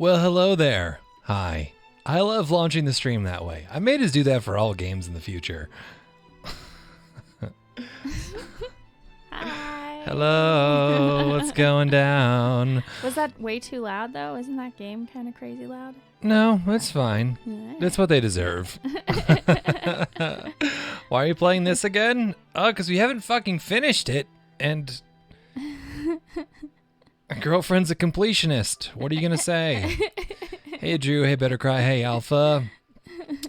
Well, hello there. Hi. I love launching the stream that way. I may just do that for all games in the future. Hi. Hello. What's going down? Was that way too loud, though? Isn't that game kind of crazy loud? No, it's fine. Alright. That's what they deserve. Why are you playing this again? Oh, because we haven't fucking finished it. And a girlfriend's a completionist. What are you going to say? Hey, Drew. Hey, Better Cry. Hey, Alpha.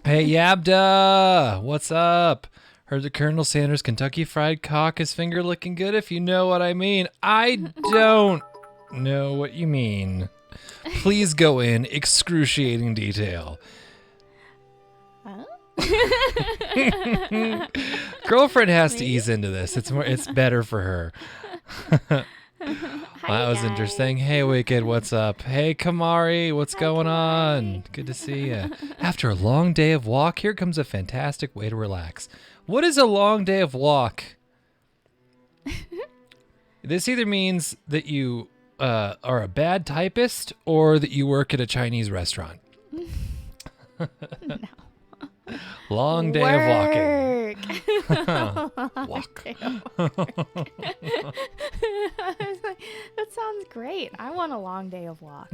Hey, Yabda. What's up? Heard the Colonel Sanders Kentucky Fried Cock is finger licking good, if you know what I mean. I don't know what you mean. Please go in excruciating detail. Huh? Girlfriend has to ease into this. It's better for her. That was interesting. Hey, Wicked, what's up? Hey, Kamari, what's going on? Good to see you. After a long day of walk, here comes a fantastic way to relax. What is a long day of walk? This either means that you are a bad typist or that you work at a Chinese restaurant. No. Long day of walking. Walk. I was like, that sounds great. I want a long day of walk.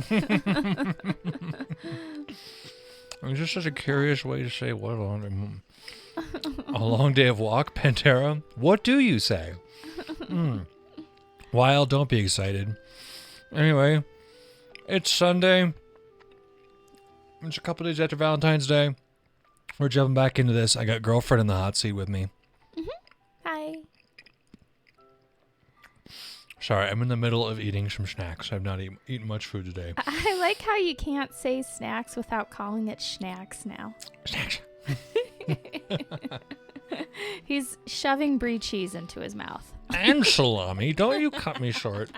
It's just such a curious way to say what a long day of walk, Pantera. What do you say? Wild, don't be excited. Anyway, it's Sunday. It's a couple days after Valentine's Day. We're jumping back into this. I got girlfriend in the hot seat with me. Hi. Sorry, I'm in the middle of eating some snacks. I've not eaten much food today. I like how you can't say snacks without calling it schnacks now. Snacks. He's shoving brie cheese into his mouth. And salami. Don't you cut me short.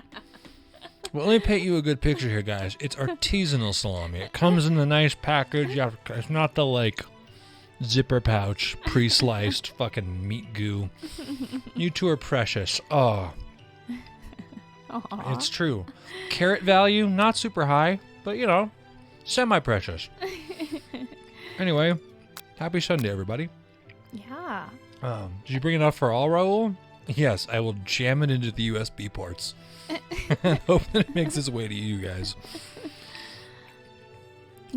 Well, let me paint you a good picture here, guys. It's artisanal salami. It comes in a nice package. It's not the, zipper pouch, pre-sliced fucking meat goo. You two are precious. Oh. Aww. It's true. Carrot value, not super high, but, semi-precious. Anyway, happy Sunday, everybody. Yeah. Did you bring enough for all, Raul? Yes, I will jam it into the USB ports. And hope that it makes its way to you guys.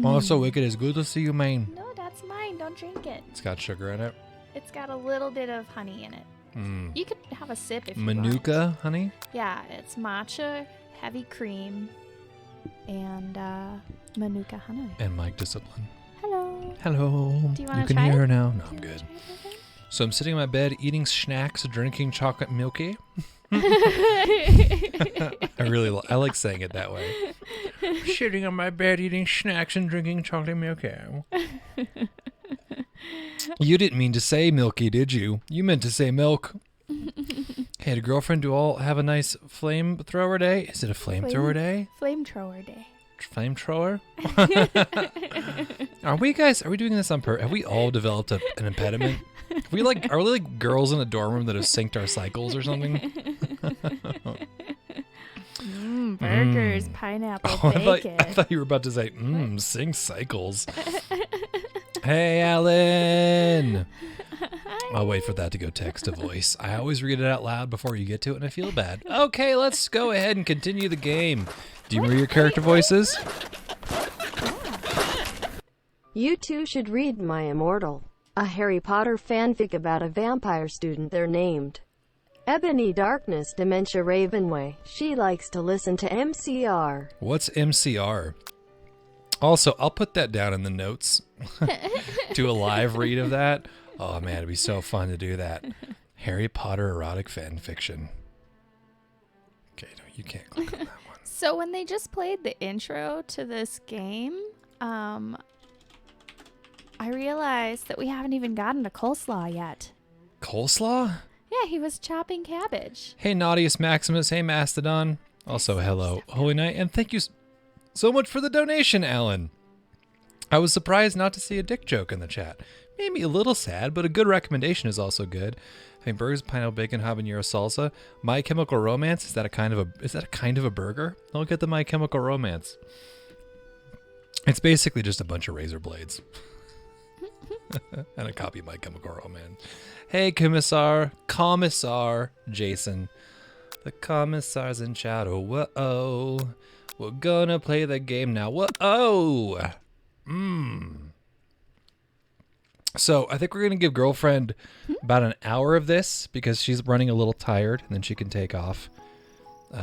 Also, Wicked, it's good to see you, man. No, that's mine. Don't drink it. It's got sugar in it. It's got a little bit of honey in it. You could have a sip if you want. Manuka honey? Yeah, it's matcha, heavy cream, and Manuka honey. And mic discipline. Hello. Hello. Do you want to can try hear it? her now? No, Do I'm you wanna good. try it, okay? So I'm sitting in my bed eating snacks, drinking chocolate milky. I like saying it that way. Sitting on my bed eating snacks and drinking chocolate milky. You didn't mean to say milky, did you? You meant to say milk. Hey, the girlfriend, do all have a nice flamethrower day? Is it a flamethrower day? Flamethrower day. Flamethrower? Are we doing this on purpose? Have we all developed an impediment? Are we like girls in a dorm room that have synced our cycles or something? Burgers, pineapple, bacon. I thought you were about to say, sync cycles. Hey, Alan. I'll wait for that to go text to voice. I always read it out loud before you get to it, and I feel bad. Okay, let's go ahead and continue the game. Do you remember your character voices? You two should read My Immortal, a Harry Potter fanfic about a vampire student they're named Ebony Darkness Dementia Ravenway. She likes to listen to MCR. What's MCR? Also, I'll put that down in the notes. Do a live read of that. Oh man, it'd be so fun to do that. Harry Potter erotic fan fiction. Okay, no, you can't click on that one. So when they just played the intro to this game, I realized that we haven't even gotten to coleslaw yet. Coleslaw? Yeah, he was chopping cabbage. Hey, Naughtius Maximus. Hey, Mastodon. Also, hello, Holy Knight. And thank you so much for the donation, Alan. I was surprised not to see a dick joke in the chat. Made me a little sad, but a good recommendation is also good. I mean, burgers, pineapple, bacon, habanero salsa. My Chemical Romance, is that a kind of a burger? I'll get the My Chemical Romance. It's basically just a bunch of razor blades. And a copy of My Chemical Romance. Hey, Commissar Jason. The Commissar's in shadow. Whoa. We're gonna play the game now. Whoa. So I think we're gonna give girlfriend about an hour of this because she's running a little tired, and then she can take off.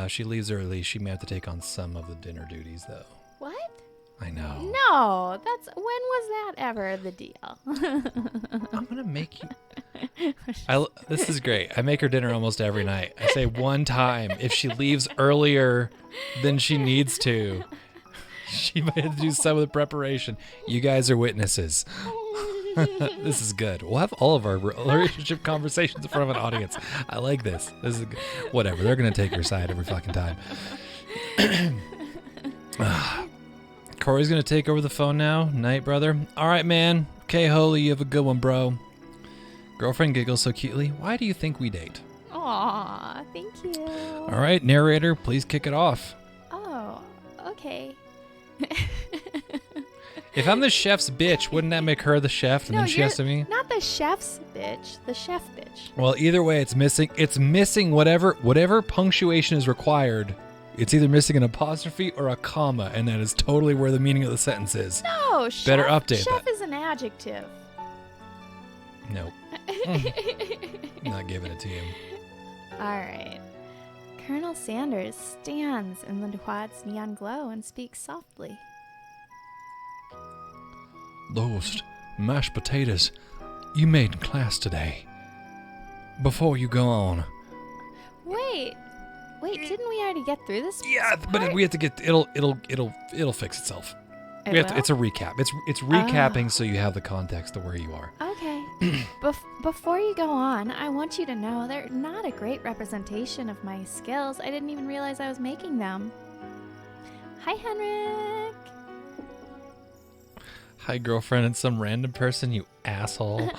She leaves early. She may have to take on some of the dinner duties, though. What? I know. No, when was that ever the deal? I'm gonna make you. This is great. I make her dinner almost every night. I say one time if she leaves earlier than she needs to, she might have to do some of the preparation. You guys are witnesses. This is good. We'll have all of our relationship conversations in front of an audience. I like this. This is good. Whatever. They're gonna take your side every fucking time. Corey's gonna take over the phone now. Night, brother. All right, man. Okay, Holy, you have a good one, bro. Girlfriend giggles so cutely. Why do you think we date? Aw, thank you. All right, narrator, please kick it off. Oh, okay. If I'm the chef's bitch, wouldn't that make her the chef, and No, then she has to be? Not the chef's bitch, the chef bitch. Well, either way, it's missing. It's missing whatever punctuation is required. It's either missing an apostrophe or a comma, and that is totally where the meaning of the sentence is. No, Better update chef that. is an adjective. Nope. Not giving it to you. All right. Colonel Sanders stands in the quad's neon glow and speaks softly. Those mashed potatoes you made in class today. Before you go on. Wait, didn't we already get through this? Yeah, but we have to get it'll fix itself. It's a recap. It's recapping so you have the context of where you are. Okay. Before you go on, I want you to know they're not a great representation of my skills. I didn't even realize I was making them. Hi, Henrik. Hi, girlfriend, and some random person, you asshole.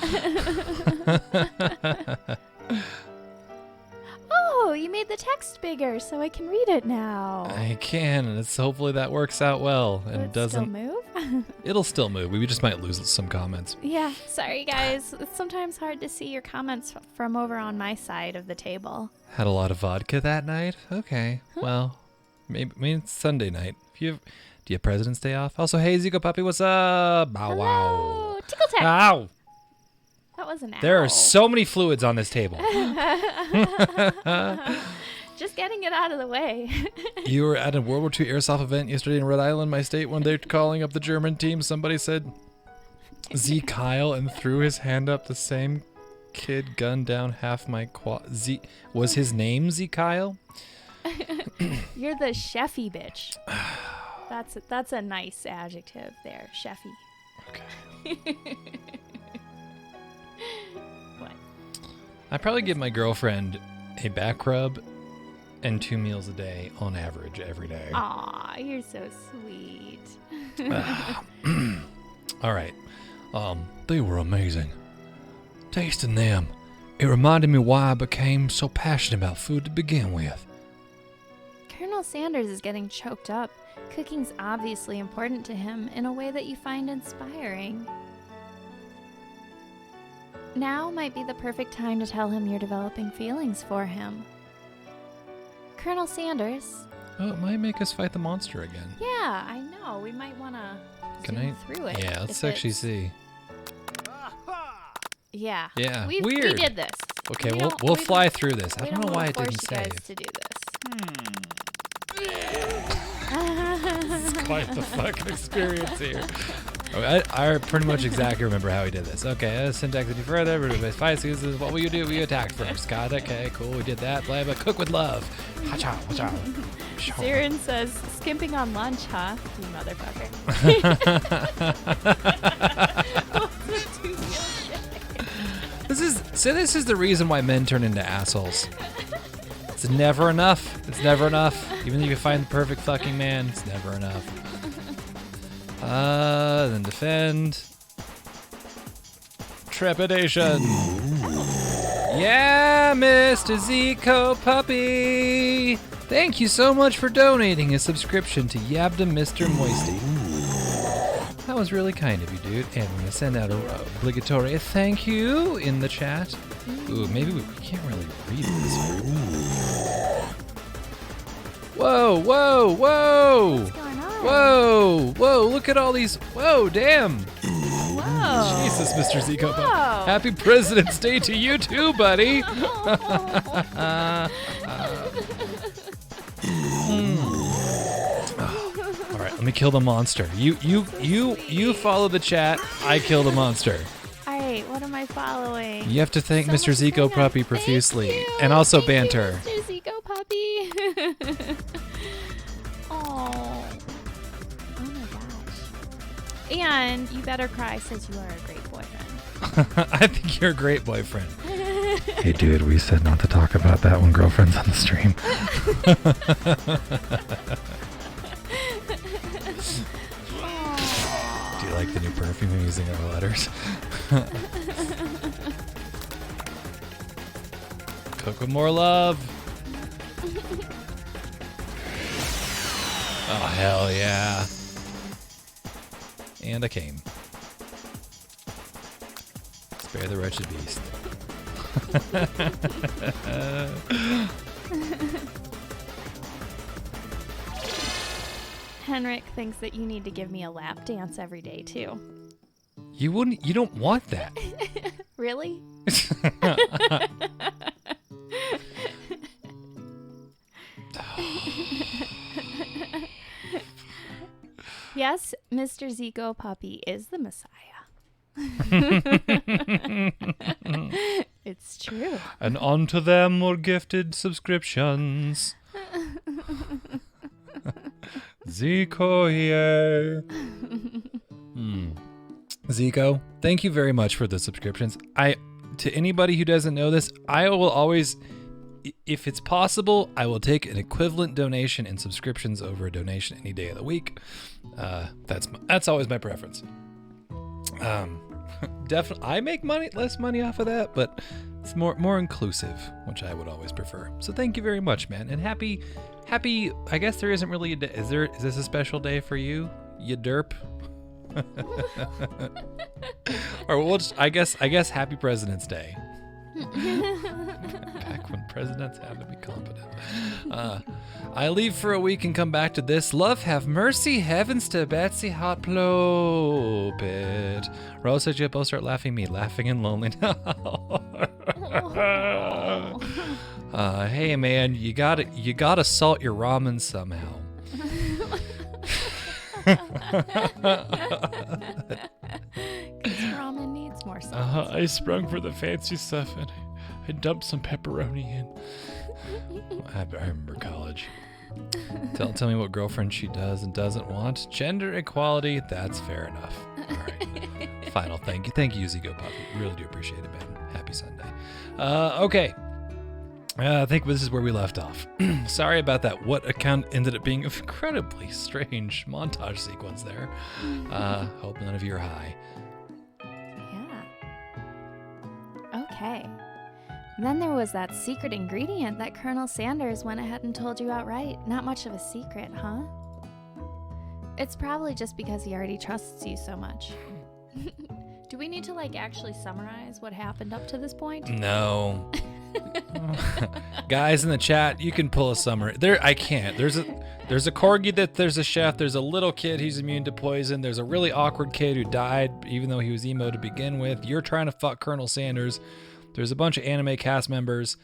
Oh, you made the text bigger so I can read it now. I can, and hopefully that works out well and Will it doesn't. still move? It'll still move. We just might lose some comments. Yeah, sorry guys. It's sometimes hard to see your comments from over on my side of the table. Had a lot of vodka that night. Okay, well, maybe it's Sunday night. Do you have President's Day off? Also, hey, Zico Puppy, what's up? Bow wow. Hello, Tickle Tack. Ow! That was an owl. There are so many fluids on this table. Just getting it out of the way. You were at a World War II airsoft event yesterday in Rhode Island, my state. When they're calling up the German team, somebody said Z Kyle and threw his hand up. The same kid gunned down half my quad. Z was his name Z Kyle? You're the chefy bitch. That's a nice adjective there, chefy. Okay. What? I probably give my girlfriend a back rub and 2 meals a day on average every day. Aw, you're so sweet. All right. They were amazing. Tasting them, it reminded me why I became so passionate about food to begin with. Colonel Sanders is getting choked up. Cooking's obviously important to him in a way that you find inspiring. Now might be the perfect time to tell him you're developing feelings for him. Colonel Sanders. Oh, it might make us fight the monster again. Yeah, I know. We might want to Can zoom I? through it. Yeah, let's if actually it's- see. Yeah. Yeah, We weird. did this. Okay, We we'll don't- we'll we fly don't- through this. I we don't know why wanna it didn't force you guys save. to do this. It's quite the fucking experience here. I pretty much exactly remember how he did this. Okay, syntax any further. Fight seasons. What will you do? We attack first. Got it. Okay, cool. We did that. Blah blah. Cook with love. Watch out. Watch out. Siren says, skimping on lunch, huh? You motherfucker. This is the reason why men turn into assholes. It's never enough. It's never enough. Even if you find the perfect fucking man, it's never enough. Then defend. Trepidation. Yeah, Mr. Zico Puppy. Thank you so much for donating a subscription to Yabda Mr. Moisty. was really kind of you, dude. And I'm going to send out a obligatory thank you in the chat. Ooh, maybe we can't really read this very well. Whoa, whoa, whoa! What's going on? Whoa, whoa, look at all these. Whoa, damn. Whoa. Jesus, Mr. Zico. Whoa. Happy President's Day to you too, buddy. All right, let me kill the monster. You follow the chat. I kill the monster. All right, what am I following? You have to thank So Mr. much Zico going on. Puppy Thank profusely, you. and also Thank you, banter. Mr. Zico Puppy. Oh my gosh. And You Better Cry says you are a great boyfriend. I think you're a great boyfriend. Hey, dude, we said not to talk about that when girlfriend's on the stream. Do you like the new perfume I'm using in our letters? Cook with more love. Oh, hell yeah. And I came. Spare the wretched beast. Henrik thinks that you need to give me a lap dance every day too. You don't want that. Really? Yes, Mr. Zico Puppy is the Messiah. It's true. And onto them more gifted subscriptions. Zico here. Zico, thank you very much for the subscriptions. To anybody who doesn't know this, I will always, if it's possible, I will take an equivalent donation in subscriptions over a donation any day of the week. That's always my preference. Definitely, I make less money off of that, but it's more inclusive, which I would always prefer. So thank you very much, man, and happy. I guess there isn't really a day. Is this a special day for you? You derp. Or I guess happy President's Day. Back when presidents had to be competent. I leave for a week and come back to this. Love, have mercy, heavens to Betsy Hot Plopit. Rose said you both start laughing me, laughing and lonely now. Hey man, you gotta salt your ramen somehow. Because ramen needs more salt. I sprung for the fancy stuff and I dumped some pepperoni in. I remember college. Tell me what girlfriend she does and doesn't want. Gender equality, that's fair enough. All right. Final thank you. Thank you, Zico Puppy. Really do appreciate it, man. Happy Sunday. Okay. I think this is where we left off. Sorry about that. What account ended up being an incredibly strange montage sequence there. Hope none of you are high. Yeah. Okay. Then there was that secret ingredient that Colonel Sanders went ahead and told you outright. Not much of a secret, huh? It's probably just because he already trusts you so much. Do we need to actually summarize what happened up to this point? No. Guys in the chat, you can pull a summary. I can't. There's a corgi there's a chef. There's a little kid who's immune to poison. There's a really awkward kid who died even though he was emo to begin with. You're trying to fuck Colonel Sanders. There's a bunch of anime cast members.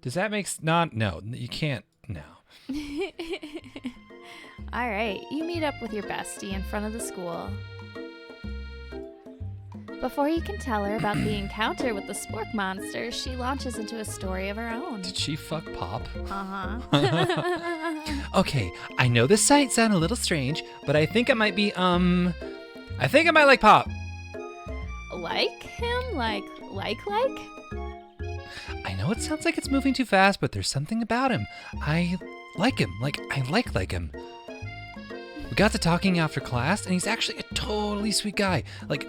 Does that make no, you can't. No. All right, you meet up with your bestie in front of the school. Before you can tell her about the encounter with the spork monster, she launches into a story of her own. Did she fuck Pop? Uh-huh. Okay, I know this might sound a little strange, but I think I might be, I think I might like Pop. Like him? Like? I know it sounds like it's moving too fast, but there's something about him. I like him. I like him. We got to talking after class, and he's actually a totally sweet guy.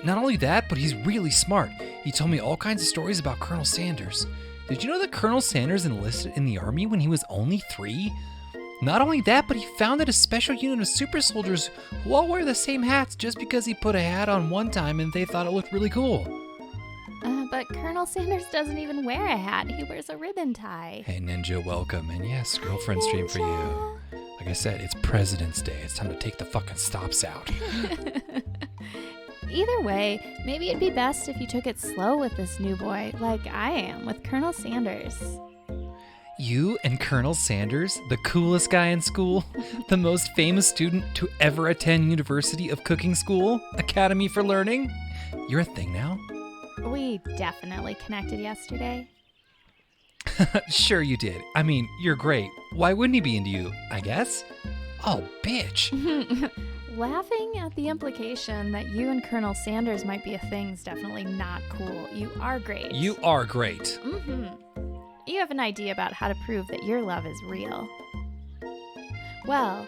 Not only that, but he's really smart. He told me all kinds of stories about Colonel Sanders. Did you know that Colonel Sanders enlisted in the army when he was only 3? Not only that, but he founded a special unit of super soldiers who all wear the same hats just because he put a hat on one time and they thought it looked really cool. But Colonel Sanders doesn't even wear a hat. He wears a ribbon tie. Hey, Ninja, welcome. And yes, girlfriend stream for you. Like I said, it's President's Day. It's time to take the fucking stops out. Either way, maybe it'd be best if you took it slow with this new boy, like I am with Colonel Sanders. You and Colonel Sanders, the coolest guy in school, the most famous student to ever attend University of Cooking School, Academy for Learning. You're a thing now? We definitely connected yesterday. Sure you did. I mean, you're great. Why wouldn't he be into you, I guess? Oh, bitch. Laughing at the implication that you and Colonel Sanders might be a thing's definitely not cool. You are great. You are great. You have an idea about how to prove that your love is real. Well,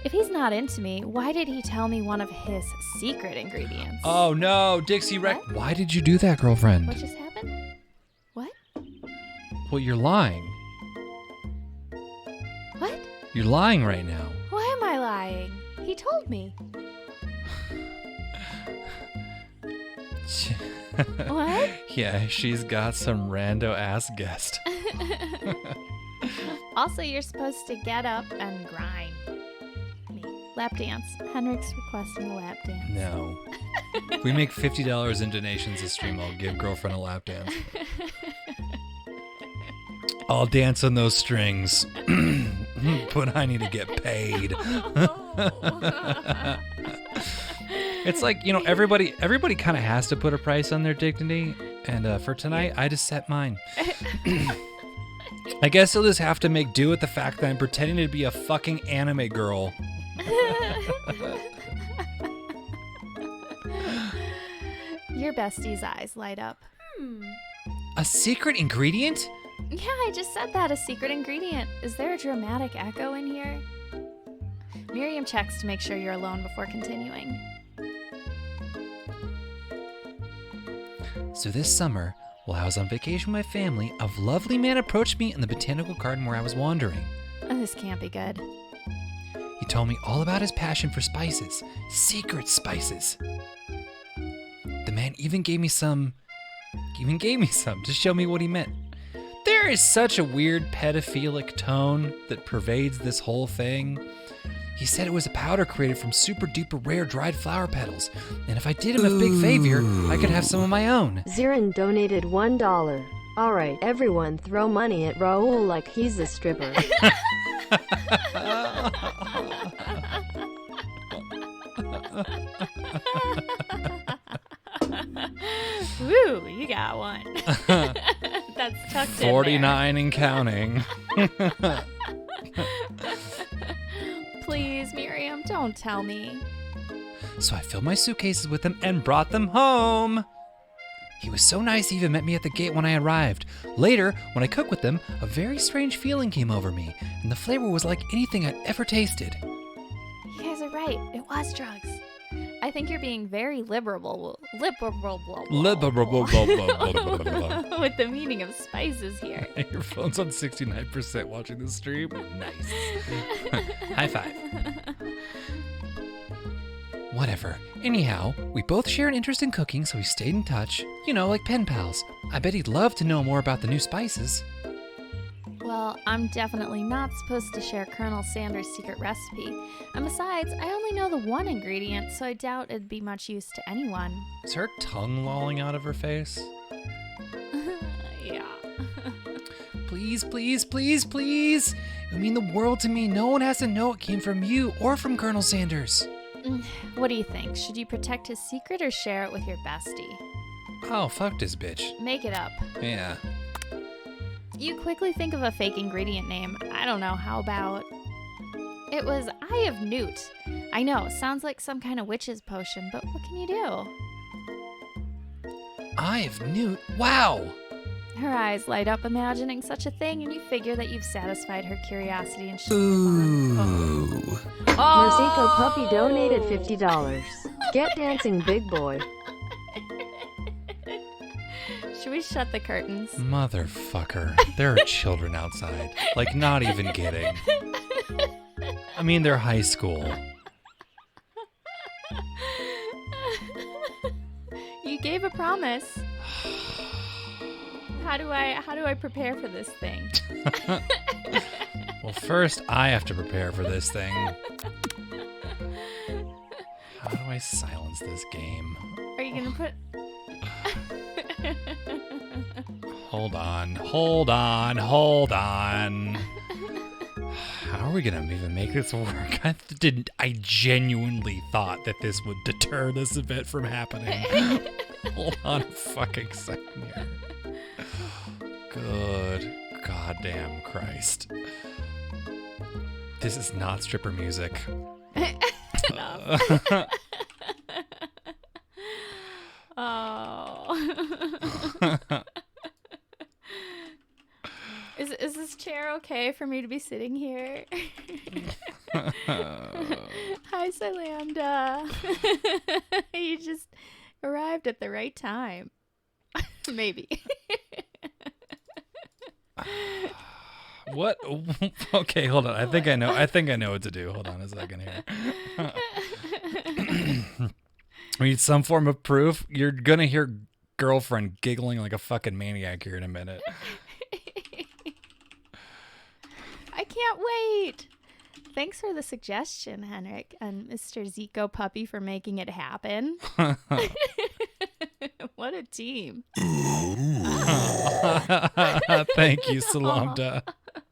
if he's not into me, why did he tell me one of his secret ingredients? Oh no, Dixie Rex. What? Why did you do that, girlfriend? What just happened? What? Well, you're lying. What? You're lying right now. Why am I lying? He told me. What? Yeah, she's got some rando ass guest. Also, you're supposed to get up and grind me. Lap dance. Henrik's requesting a lap dance. No. If we make $50 in donations this stream, I'll give girlfriend a lap dance. I'll dance on those strings. But I need to get paid. It's like, you know, everybody kind of has to put a price on their dignity. And for tonight, I just set mine. I guess you'll just have to make do with the fact that I'm pretending to be a fucking anime girl. Your bestie's eyes light up. A secret ingredient? Yeah, I just said that, a secret ingredient. Is there a dramatic echo in here? Miriam checks to make sure you're alone before continuing. So this summer, while I was on vacation with my family, a lovely man approached me in the botanical garden where I was wandering. Oh, this can't be good. He told me all about his passion for spices, secret spices. The man even gave me some to show me what he meant. There is such a weird pedophilic tone that pervades this whole thing. He said it was a powder created from super duper rare dried flower petals, and if I did him a big favor, I could have some of my own. Zirin donated $1. Alright, everyone throw money at Raul like he's a stripper. Woo, you got one. That's tucked in 49 and counting. Please, Miriam, don't tell me. So I filled my suitcases with them and brought them home. He was so nice, he even met me at the gate when I arrived. Later, when I cooked with them, a very strange feeling came over me, and the flavor was like anything I'd ever tasted. You guys are right. It was drugs. I think you're being very liberal with the meaning of spices here. Your phone's on 69% watching the stream. Nice. High five. Whatever. Anyhow, we both share an interest in cooking, so we stayed in touch. You know, like pen pals. I bet he'd love to know more about the new spices. Well, I'm definitely not supposed to share Colonel Sanders' secret recipe. And besides, I only know the one ingredient, so I doubt it'd be much use to anyone. Is her tongue lolling out of her face? Yeah. Please, please, please, please. It would mean the world to me. No one has to know it came from you or from Colonel Sanders. What do you think? Should you protect his secret or share it with your bestie? Oh, fuck this bitch. Make it up. Yeah. You quickly think of a fake ingredient name. I don't know, how about... It was Eye of Newt. I know, sounds like some kind of witch's potion, but what can you do? Eye of Newt? Wow! Her eyes light up imagining such a thing, and you figure that you've satisfied her curiosity and she'll Ooh. Merzico Puppy donated $50. Get dancing, big boy. Should we shut the curtains? Motherfucker. There are children outside. Like, not even kidding. I mean, they're high school. You gave a promise. How do I prepare for this thing? Well, first I have to prepare for this thing. How do I silence this game? Are you gonna put? Hold on. How are we gonna even make this work? I genuinely thought that this would deter this event from happening. Hold on a fucking second here. Good goddamn Christ. This is not stripper music. Oh. Is this chair okay for me to be sitting here? Hi, Lambda. You just arrived at the right time. Maybe. What? Okay, hold on. I think I know what to do. Hold on a second here. We need some form of proof. You're gonna hear girlfriend giggling like a fucking maniac here in a minute. I can't wait. Thanks for the suggestion, Henrik, and Mr. Zico Puppy for making it happen. What a team. Thank you, Salamda.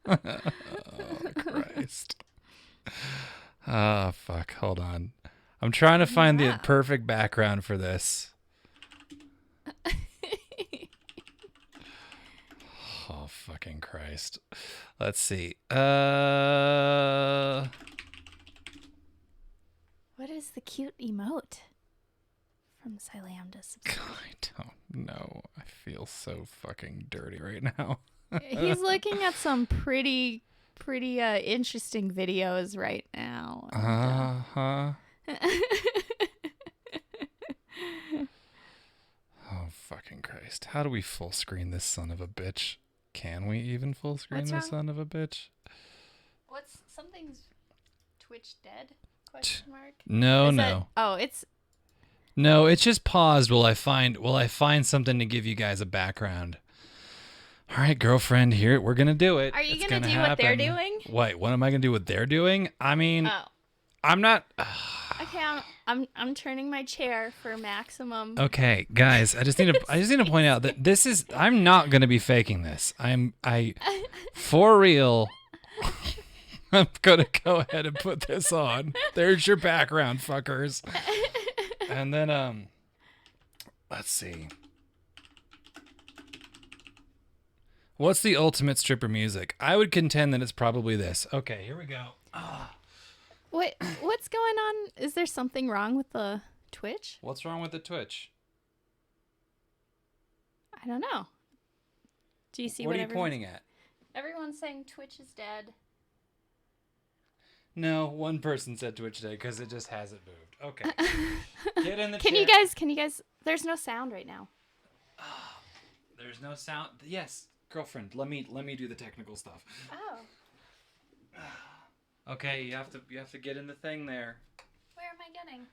Oh, Christ. Oh, fuck. Hold on. I'm trying to find the perfect background for this. Oh, fucking Christ. Let's see. What is the cute emote from Lambda? I don't know. I feel so fucking dirty right now. He's looking at some pretty interesting videos right now. Uh-huh. Oh, fucking Christ. How do we full screen this son of a bitch? Can we even full screen this son of a bitch? Something's Twitch dead? Question mark. No. No, it's just paused while I find something to give you guys a background. All right, girlfriend, here we're gonna do it. Are you gonna do what they're doing? What am I gonna do? What they're doing? I mean, I'm not. Okay, I'm turning my chair for maximum. Okay, guys, I just need to point out that I'm not gonna be faking this. For real. I'm gonna go ahead and put this on. There's your background, fuckers. And then let's see. What's the ultimate stripper music? I would contend that it's probably this. Okay, here we go. What's going on? Is there something wrong with the Twitch? What's wrong with the Twitch? I don't know. Do you see what are you pointing at? Everyone's saying Twitch is dead. No, one person said Twitch dead because it just hasn't moved. Okay. Get in the Can chair. you guys there's no sound right now. There's no sound. Yes, girlfriend, let me do the technical stuff. Oh. Okay, you have to get in the thing there. Where am I getting?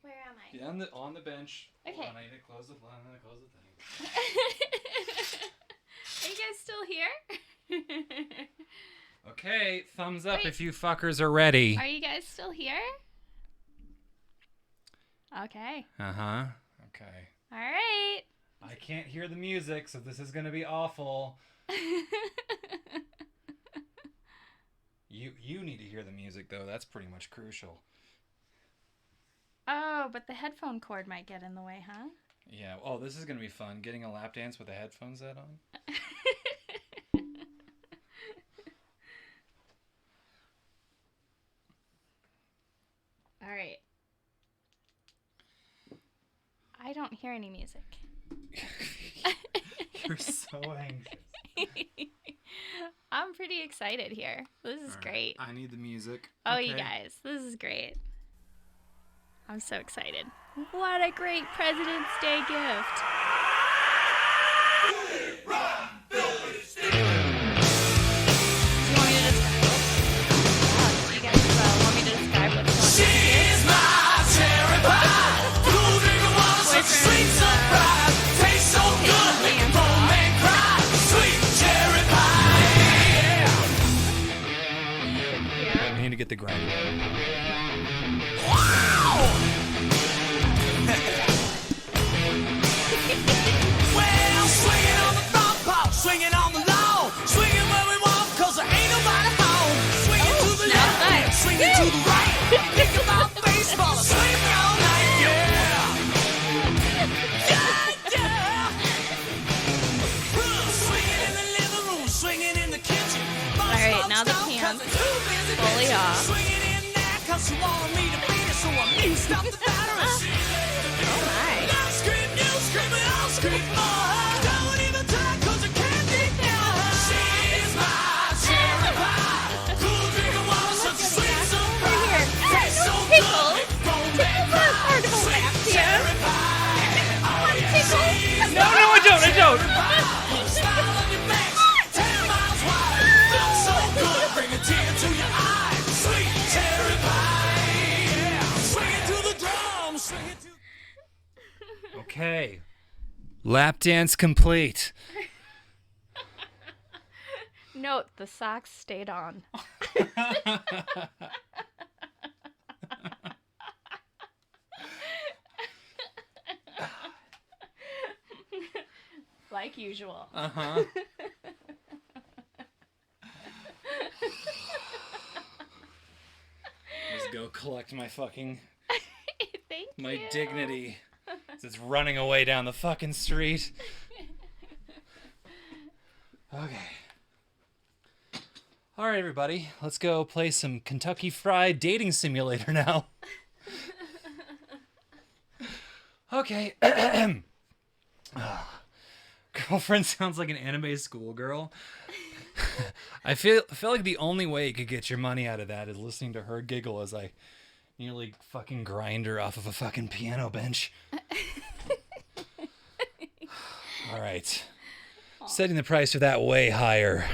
Where am I? Yeah, on the bench. Okay. Hold on, I need to close the thing. Are you guys still here? Okay, thumbs up Wait. if you fuckers are ready. Are you guys still here? Okay. Uh-huh. Okay. All right. I can't hear the music, so this is going to be awful. You need to hear the music, though. That's pretty much crucial. Oh, but the headphone cord might get in the way, huh? Yeah. Oh, this is going to be fun. Getting a lap dance with the headphones set on. All right. I don't hear any music. You're so anxious. I'm pretty excited here. This is great. I need the music. Oh, Okay. you guys, this is great. I'm so excited. What a great President's Day gift. get the grind. Well, swinging on the front porch, swinging on the lawn, swinging where we want, 'cause there ain't nobody home. Swinging to the left, nice. swinging to the right. Think about baseball, swinging all night, yeah. Yeah. Swinging in the living room, swinging in the kitchen. All right, now the pants fully off. Swinging in there 'cause she wanted me to beat it, so I mixed up the battery. Nice. I'll scream, you scream, and I'll scream more. Don't even try 'cause I can't ignore her. She's my cherry pie. Cool drink of water, such a sweet surprise. Tastes so good, it won't make me cry. Sweet cherry pie. Oh, yeah, she's No, I don't. smile on your face, 10 miles wide. Feels so good, bring a tear to your eye. Sweet cherry pie. Yeah. Swing it to the drum, swing it to... Okay. Lap dance complete. Note, the socks stayed on. Like usual. Uh-huh. Let's go collect my fucking... Thank my you. dignity. It's running away down the fucking street. Okay. All right, everybody. Let's go play some Kentucky Fried Dating Simulator now. Okay. Girlfriend sounds like an anime schoolgirl. I feel like the only way you could get your money out of that is listening to her giggle as I nearly fucking grind her off of a fucking piano bench. All right. Setting the price for that way higher.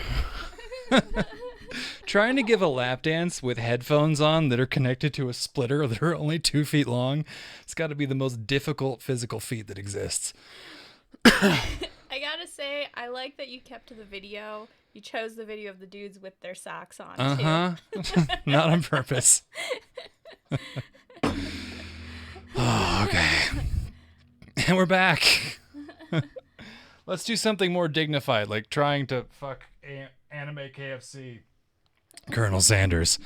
Trying to give a lap dance with headphones on that are connected to a splitter that are only 2 feet long. It's got to be the most difficult physical feat that exists. I gotta say, I like that you kept to the video. You chose the video of the dudes with their socks on, too. Not on purpose. Oh, okay. And we're back. Let's do something more dignified, like trying to fuck anime KFC. Colonel Sanders.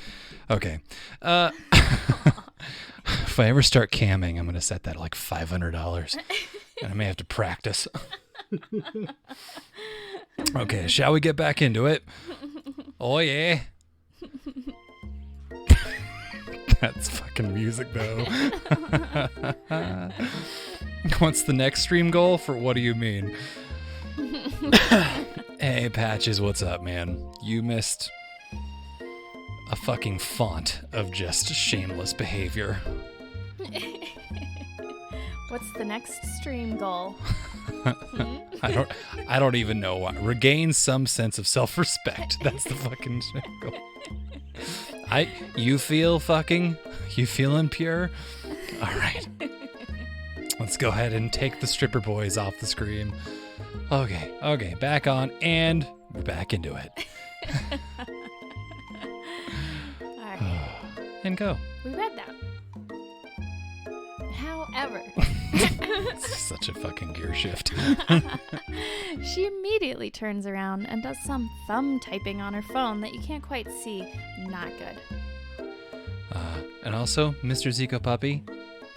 Okay. If I ever start camming, I'm going to set that at like $500. And I may have to practice. Okay, shall we get back into it? Oh, yeah. That's fucking music, though. What's the next stream goal? For what do you mean? Hey, Patches, what's up, man? You missed a fucking font of just shameless behavior. What's the next stream goal? I don't even know what. Regain some sense of self-respect. That's the fucking goal. You feel impure? All right. Let's go ahead and take the stripper boys off the screen. Okay, back on, and we're back into it. All right. And go. We read that. However, It's such a fucking gear shift. she immediately turns around and does some thumb typing on her phone that you can't quite see. Not good. And also, Mr. Zico Puppy,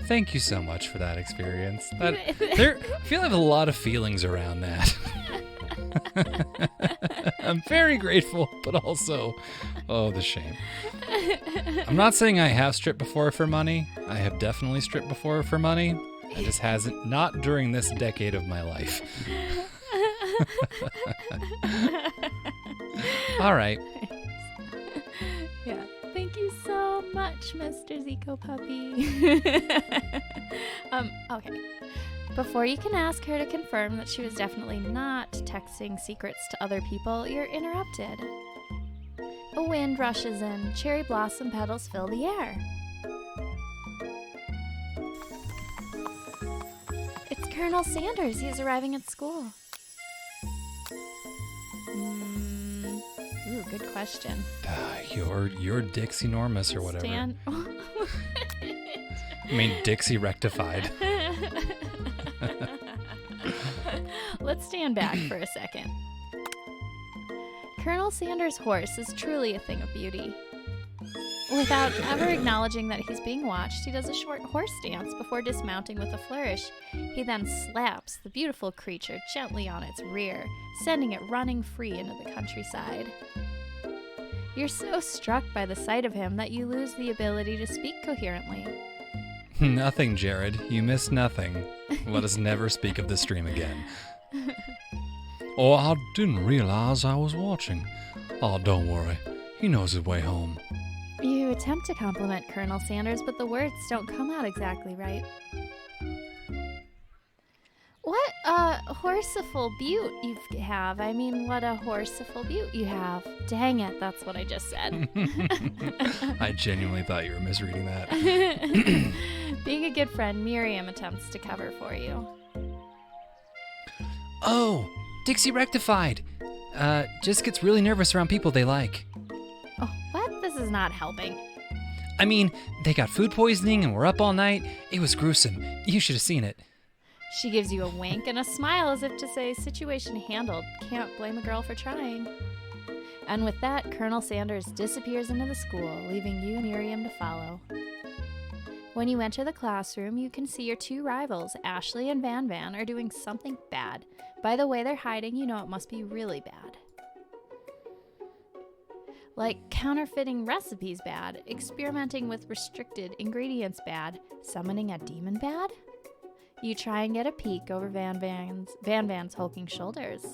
thank you so much for that experience. I feel I have a lot of feelings around that. I'm very grateful, but also, oh, the shame. I'm not saying I have stripped before for money. I have definitely stripped before for money. It just hasn't, not during this decade of my life. All right. Yeah. Thank you so much, Mr. Zico Puppy. Okay. Before you can ask her to confirm that she was definitely not texting secrets to other people, you're interrupted. A wind rushes in. Cherry blossom petals fill the air. It's Colonel Sanders. He's arriving at school. Ooh, good question. Your dick's enormous or whatever. Stan. I mean, Dixie rectified. Let's stand back for a second. Colonel Sanders' horse is truly a thing of beauty. Without ever acknowledging that he's being watched, he does a short horse dance before dismounting with a flourish. He then slaps the beautiful creature gently on its rear, sending it running free into the countryside. You're so struck by the sight of him that you lose the ability to speak coherently. Nothing, Jared. You missed nothing. Let us never speak of the stream again. Oh, I didn't realize I was watching. Oh, don't worry. He knows his way home. You attempt to compliment Colonel Sanders, but the words don't come out exactly right. What a horseful butte you have. I mean, what a horseful butte you have. Dang it, that's what I just said. I genuinely thought you were misreading that. Being a good friend, Miriam attempts to cover for you. Oh, Dixie rectified. Just gets really nervous around people they like. Oh, what? This is not helping. I mean, they got food poisoning and were up all night. It was gruesome. You should have seen it. She gives you a wink and a smile as if to say, situation handled. Can't blame a girl for trying. And with that, Colonel Sanders disappears into the school, leaving you and Miriam to follow. When you enter the classroom, you can see your two rivals, Ashley and Van Van, are doing something bad. By the way they're hiding, you know it must be really bad. Like counterfeiting recipes bad, experimenting with restricted ingredients bad, summoning a demon bad? You try and get a peek over Van Van's hulking shoulders,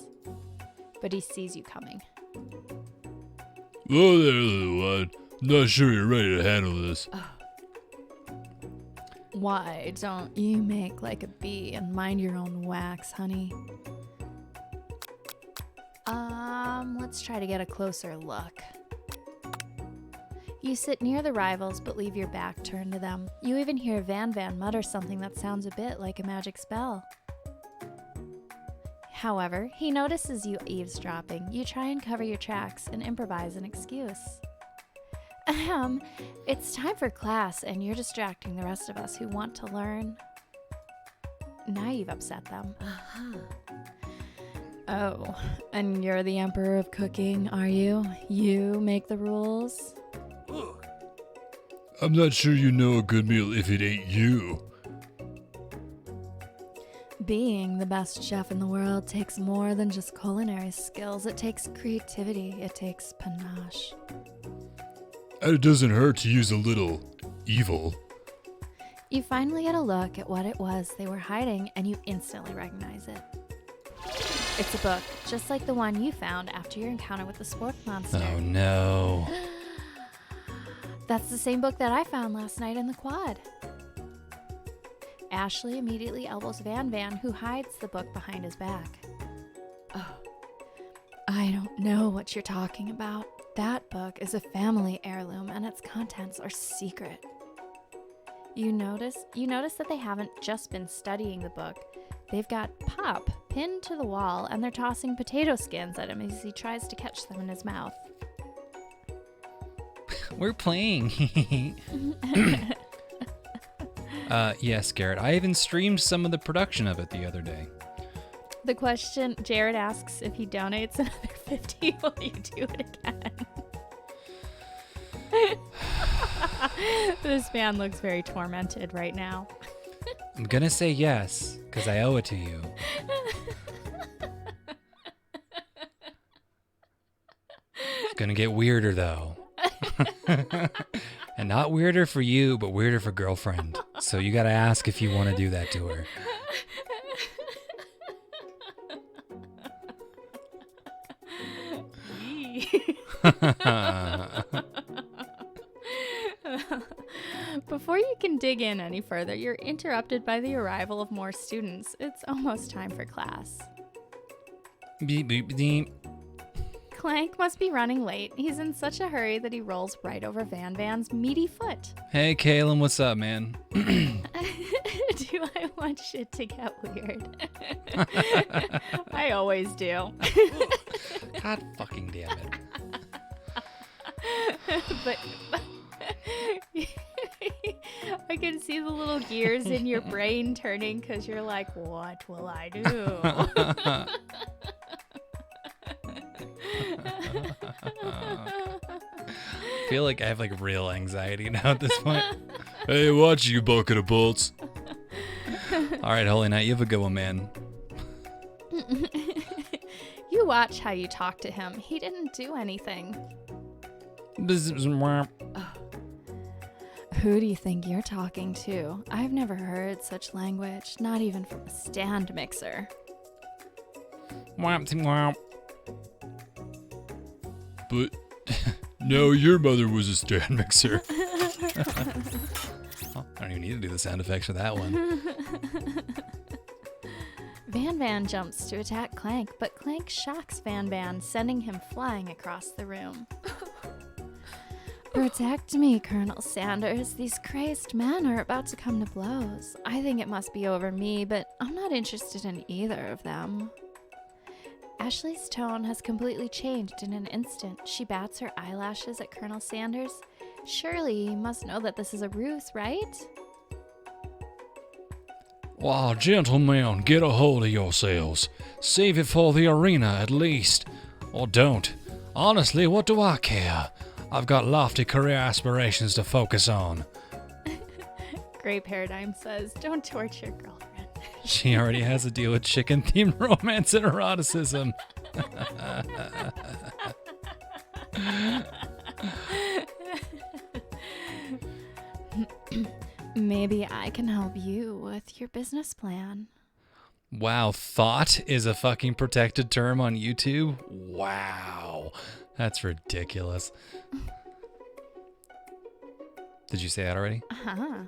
but he sees you coming. Whoa there, little one. Not sure you're ready to handle this. Why don't you make like a bee and mind your own wax, honey? Let's try to get a closer look. You sit near the rivals but leave your back turned to them. You even hear Van Van mutter something that sounds a bit like a magic spell. However, he notices you eavesdropping. You try and cover your tracks and improvise an excuse. It's time for class and you're distracting the rest of us who want to learn. Now you've upset them. Oh, and you're the emperor of cooking, are you? You make the rules? I'm not sure you know a good meal if it ain't you. Being the best chef in the world takes more than just culinary skills. It takes creativity. It takes panache. And it doesn't hurt to use a little evil. You finally get a look at what it was they were hiding, and you instantly recognize it. It's a book, just like the one you found after your encounter with the spork monster. Oh no. That's the same book that I found last night in the quad. Ashley immediately elbows Van Van, who hides the book behind his back. Oh, I don't know what you're talking about. That book is a family heirloom and its contents are secret. You notice that they haven't just been studying the book. They've got Pop pinned to the wall and they're tossing potato skins at him as he tries to catch them in his mouth. We're playing. Yes, Garrett. I even streamed some of the production of it the other day. The question Jared asks, if he donates another 50, will you do it again? This man looks very tormented right now. I'm gonna say yes, because I owe it to you. It's gonna get weirder, though. And not weirder for you, but weirder for girlfriend. So you gotta ask if you want to do that to her. Before you can dig in any further, you're interrupted by the arrival of more students. It's almost time for class. Beep, beep, beep. Clank must be running late. He's in such a hurry that he rolls right over Van Van's meaty foot. Hey, Caleb, what's up, man? Do I want shit to get weird? I always do. God fucking damn it. but I can see the little gears in your brain turning because you're like, what will I do? I feel like I have like real anxiety now at this point. Hey, watch you bucket of bolts. All right, Holy Knight, you have a good one, man. You watch how you talk to him. He didn't do anything. Who do you think you're talking to? I've never heard such language, not even from a stand mixer. But No, your mother was a stand mixer. I don't even need to do the sound effects for that one. Van Van jumps to attack Clank, but Clank shocks Van Van, sending him flying across the room. Protect me, Colonel Sanders. These crazed men are about to come to blows. I think it must be over me, but I'm not interested in either of them. Ashley's tone has completely changed in an instant. She bats her eyelashes at Colonel Sanders. Surely he must know that this is a ruse, right? Why, gentlemen, get a hold of yourselves. Save it for the arena, at least. Or don't. Honestly, what do I care? I've got lofty career aspirations to focus on. Gray Paradigm says, don't torch your girlfriend. She already has to deal with chicken-themed romance and eroticism. Maybe I can help you with your business plan. Wow, thought is a fucking protected term on YouTube? Wow. That's ridiculous. Did you say that already? Uh-huh.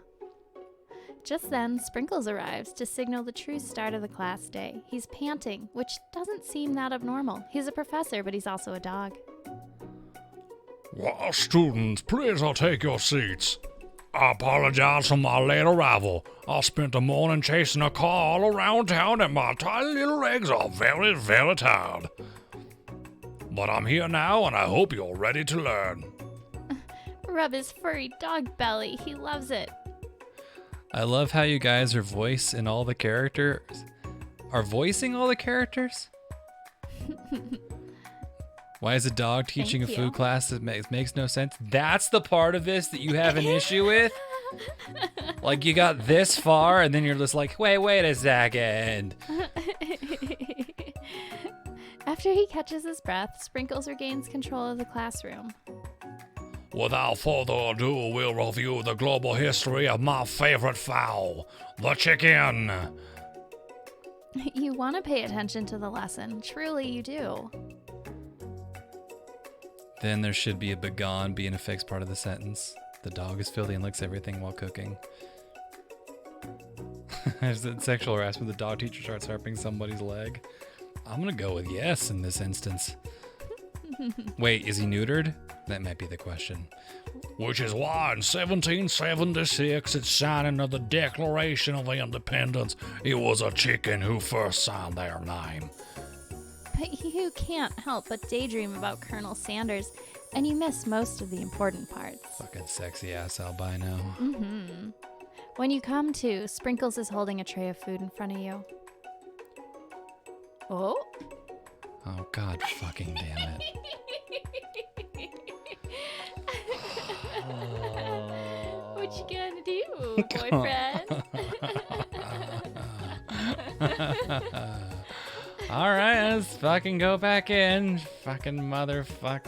Just then, Sprinkles arrives to signal the true start of the class day. He's panting, which doesn't seem that abnormal. He's a professor, but he's also a dog. Well, students, please take your seats. I apologize for my late arrival. I spent the morning chasing a car all around town and my tiny little legs are very, very tired. But I'm here now and I hope you're ready to learn. Rub his furry dog belly. He loves it. I love how you guys are voicing all the characters. Why is a dog teaching a Thank food you. class that makes no sense? That's the part of this that you have an issue with? Like you got this far and then you're just like, wait a second. After he catches his breath, Sprinkles regains control of the classroom. Without further ado, we'll review the global history of my favorite fowl, the chicken. You want to pay attention to the lesson. Truly, you do. Then there should be a begone being a fixed part of the sentence. The dog is filthy and licks everything while cooking. There's that sexual harassment. The dog teacher starts harping somebody's leg. I'm gonna go with yes in this instance. Wait, is he neutered? That might be the question. Which is why in 1776, at signing of the Declaration of Independence, it was a chicken who first signed their name. But you can't help but daydream about Colonel Sanders, and you miss most of the important parts. Fucking sexy ass albino. Mm-hmm. When you come to, Sprinkles is holding a tray of food in front of you. Oh? Oh god fucking damn it. What you gonna do, boyfriend? Alright, let's fucking go back in. Fucking motherfuck.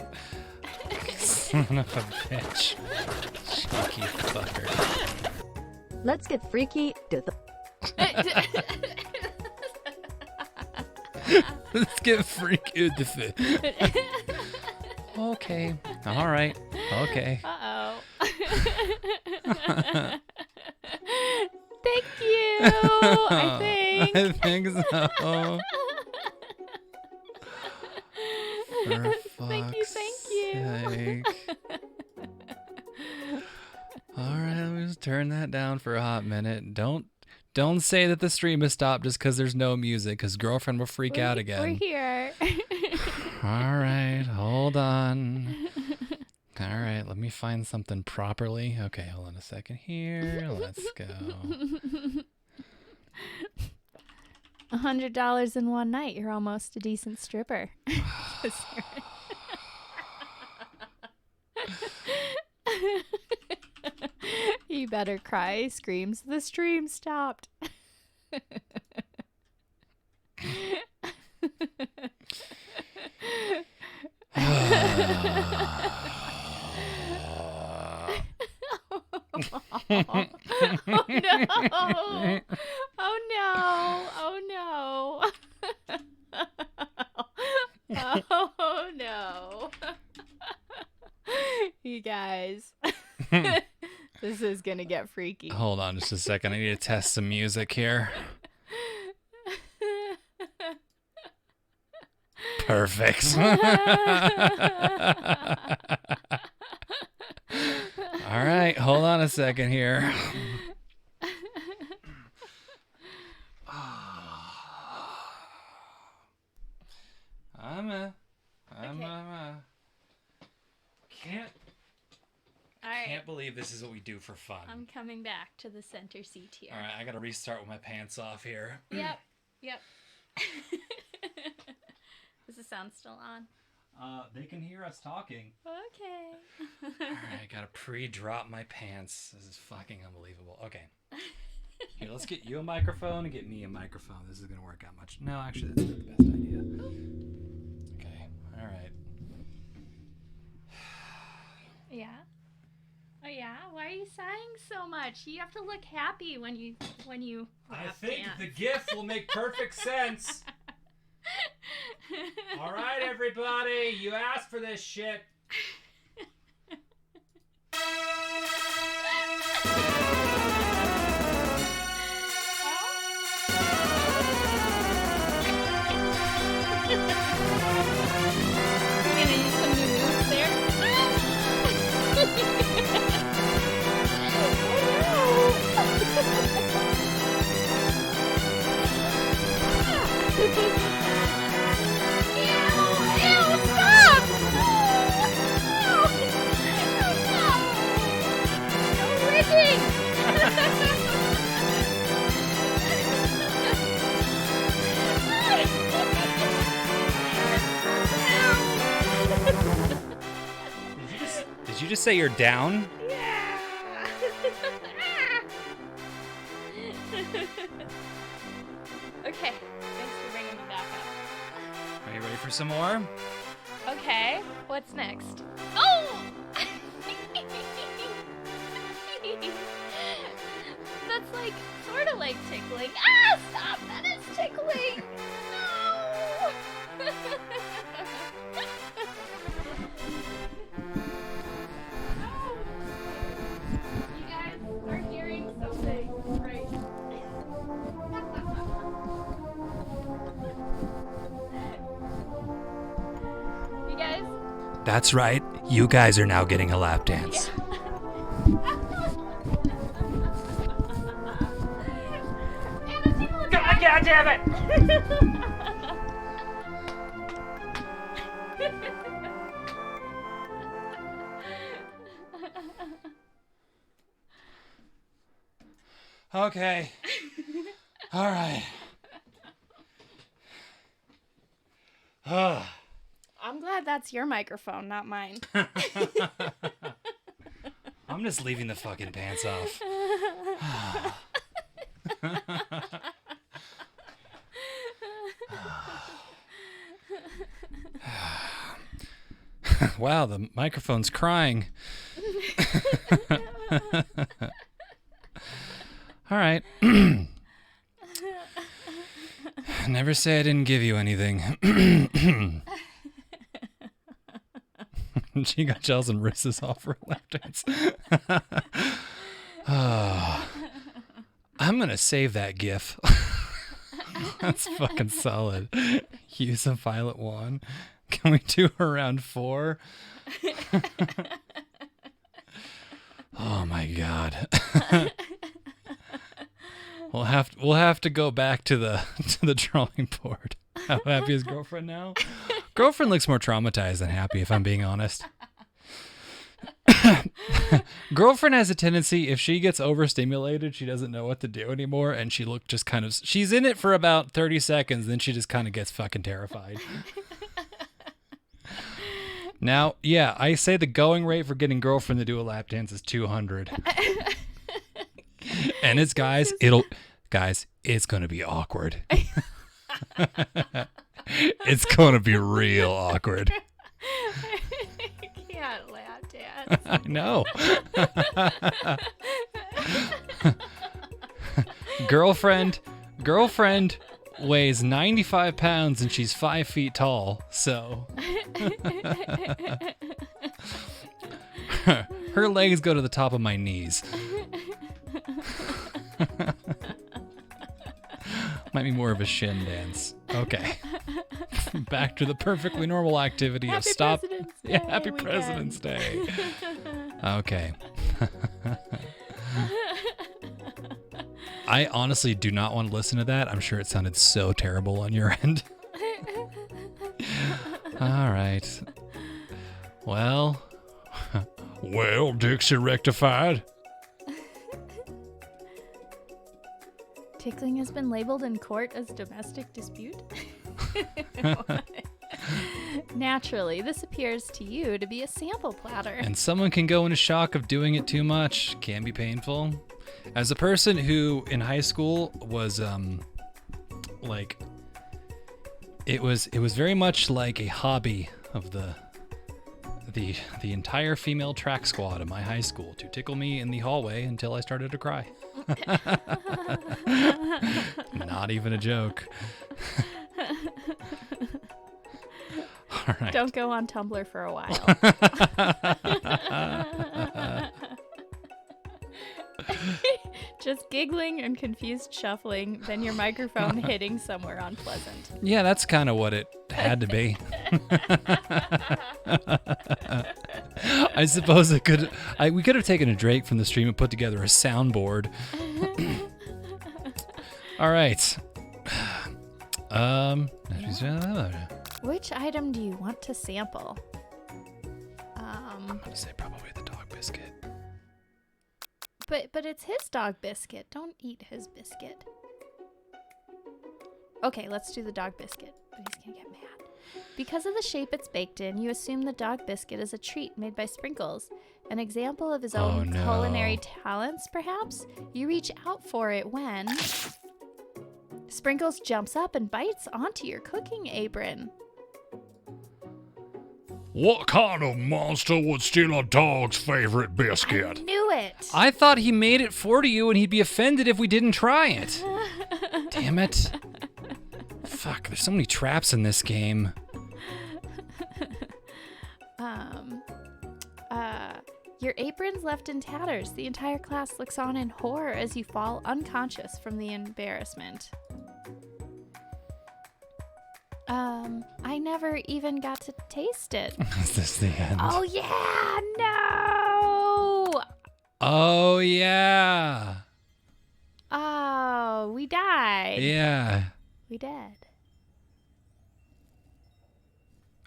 Son of a bitch. Cheeky fucker. Let's get freaky. Let's get freaky with it. Okay. Alright. Okay. Uh-oh. Thank you, I think. I think so. For Thank you, fuck's thank you. sake. Alright, let me just turn that down for a hot minute. Don't say that the stream has stopped just because there's no music, because girlfriend will freak out We're again. here. Alright, hold on. All right, let me find something properly. Okay, hold on a second here. Let's go. $100 in one night. You're almost a decent stripper. You better cry, screams. The stream stopped. Oh no! Oh no! Oh no! Oh no! You guys, this is gonna get freaky. Hold on just a second. I need to test some music here. Perfect. All right, hold on a second here. Can't believe this is what we do for fun. I'm coming back to the center seat here. All right, I gotta restart with my pants off here. Yep. Is the sound still on? They can hear us talking. Okay. All right, I gotta pre-drop my pants. This is fucking unbelievable. Okay. Here, let's get you a microphone and get me a microphone. This is gonna work out much. No, actually, that's not the best idea. Okay. All right. Yeah. Oh yeah. Why are you sighing so much? You have to look happy when you I lap think dance. the gift will make perfect sense. All right, everybody, you asked for this shit. You gonna use some new moves there? Did you just say you're down? Yeah. Okay, thanks for bringing me back up. Are you ready for some more? Okay, what's next? Oh! That's like, sort of like tickling. Ah, stop! That is tickling! No! You guys are hearing something, right? You guys? That's right. You guys are now getting a lap dance. God damn it! Okay. All right. I'm glad that's your microphone, not mine. I'm just leaving the fucking pants off. Wow, the microphone's crying. All right. Never say I didn't give you anything. She got gels and wrists off for a lap dance. I'm gonna save that gif. That's fucking solid. Use a violet wand. Can we do around 4? Oh my god. We'll have to go back to the drawing board. How happy is girlfriend now? Girlfriend looks more traumatized than happy, if I'm being honest. Girlfriend has a tendency, if she gets overstimulated, she doesn't know what to do anymore, and she's in it for about 30 seconds, then she just kind of gets fucking terrified. Now, yeah, I say the going rate for getting girlfriend to do a lap dance is 200. And it's it's going to be awkward. It's going to be real awkward. Can't lap dance. I know. Girlfriend weighs 95 pounds and she's 5 feet tall, so her legs go to the top of my knees. Might be more of a shin dance. Okay. Back to the perfectly normal activity of stop. President's Yeah, Day happy weekend. President's Day. Okay. I honestly do not want to listen to that. I'm sure it sounded so terrible on your end. All right. Well, Dixie rectified. Tickling has been labeled in court as domestic dispute. Naturally, this appears to you to be a sample platter. and someone can go into shock of doing it too much. Can be painful. As a person who in high school was like it was very much like a hobby of the entire female track squad of my high school to tickle me in the hallway until I started to cry. Not even a joke. All right. Don't go on Tumblr for a while. Just giggling and confused shuffling, then your microphone hitting somewhere unpleasant. Yeah, that's kind of what it had to be. I suppose we could have taken a Drake from the stream and put together a soundboard. All right. Which item do you want to sample? I'm gonna say probably the dog biscuit. But it's his dog biscuit. Don't eat his biscuit. Okay, let's do the dog biscuit. But he's gonna get mad. Because of the shape it's baked in, you assume the dog biscuit is a treat made by Sprinkles. An example of his own no. culinary talents, perhaps? You reach out for it when Sprinkles jumps up and bites onto your cooking apron. What kind of monster would steal a dog's favorite biscuit? I knew it! I thought he made it for you and he'd be offended if we didn't try it. Damn it. Fuck, there's so many traps in this game. Your apron's left in tatters. The entire class looks on in horror as you fall unconscious from the embarrassment. I never even got to taste it. Is this the end? Oh yeah, no! Oh, yeah. Oh, we died. Yeah. We dead.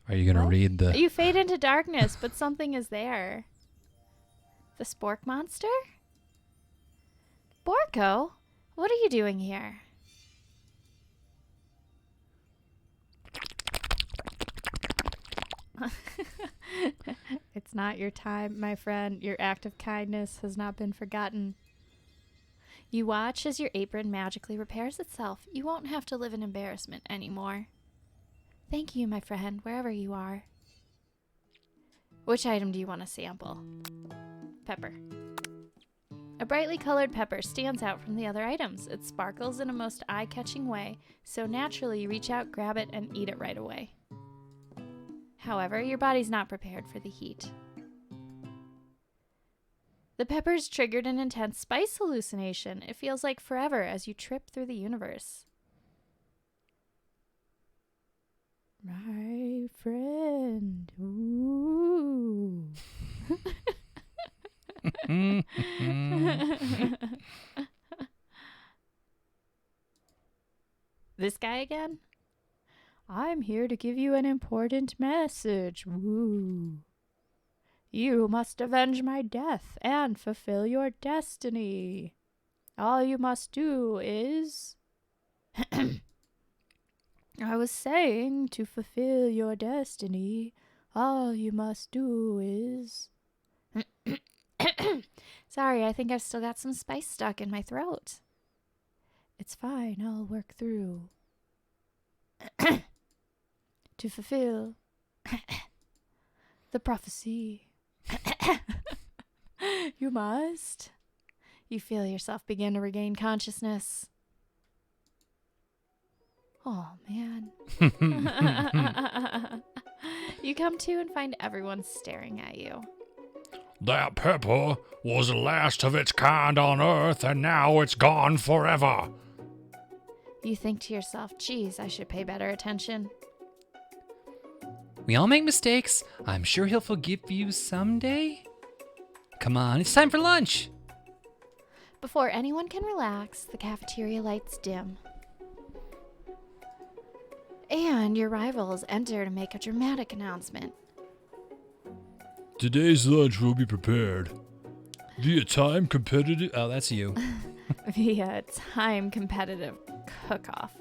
Are you going to read the... You fade into darkness, but something is there. The spork monster? Borko, what are you doing here? It's not your time, my friend. Your act of kindness has not been forgotten. You watch as your apron magically repairs itself. You won't have to live in embarrassment anymore. Thank you, my friend, wherever you are. Which item do you want to sample? Pepper. A brightly colored pepper stands out from the other items. It sparkles in a most eye-catching way, so naturally you reach out, grab it, and eat it right away. However, your body's not prepared for the heat. The peppers triggered an intense spice hallucination. It feels like forever as you trip through the universe. My friend. Ooh. This guy again? I'm here to give you an important message. Woo. You must avenge my death and fulfill your destiny. All you must do is... I was saying, to fulfill your destiny, all you must do is... Sorry, I think I've still got some spice stuck in my throat. It's fine, I'll work through. To fulfill the prophecy. You must. You feel yourself begin to regain consciousness. Oh, man. You come to and find everyone staring at you. That pepper was the last of its kind on Earth, and now it's gone forever. You think to yourself, geez, I should pay better attention. We all make mistakes. I'm sure he'll forgive you someday. Come on, it's time for lunch. Before anyone can relax, the cafeteria lights dim. And your rivals enter to make a dramatic announcement. Today's lunch will be prepared via time competitive. Oh, that's you. Via time competitive cook-off.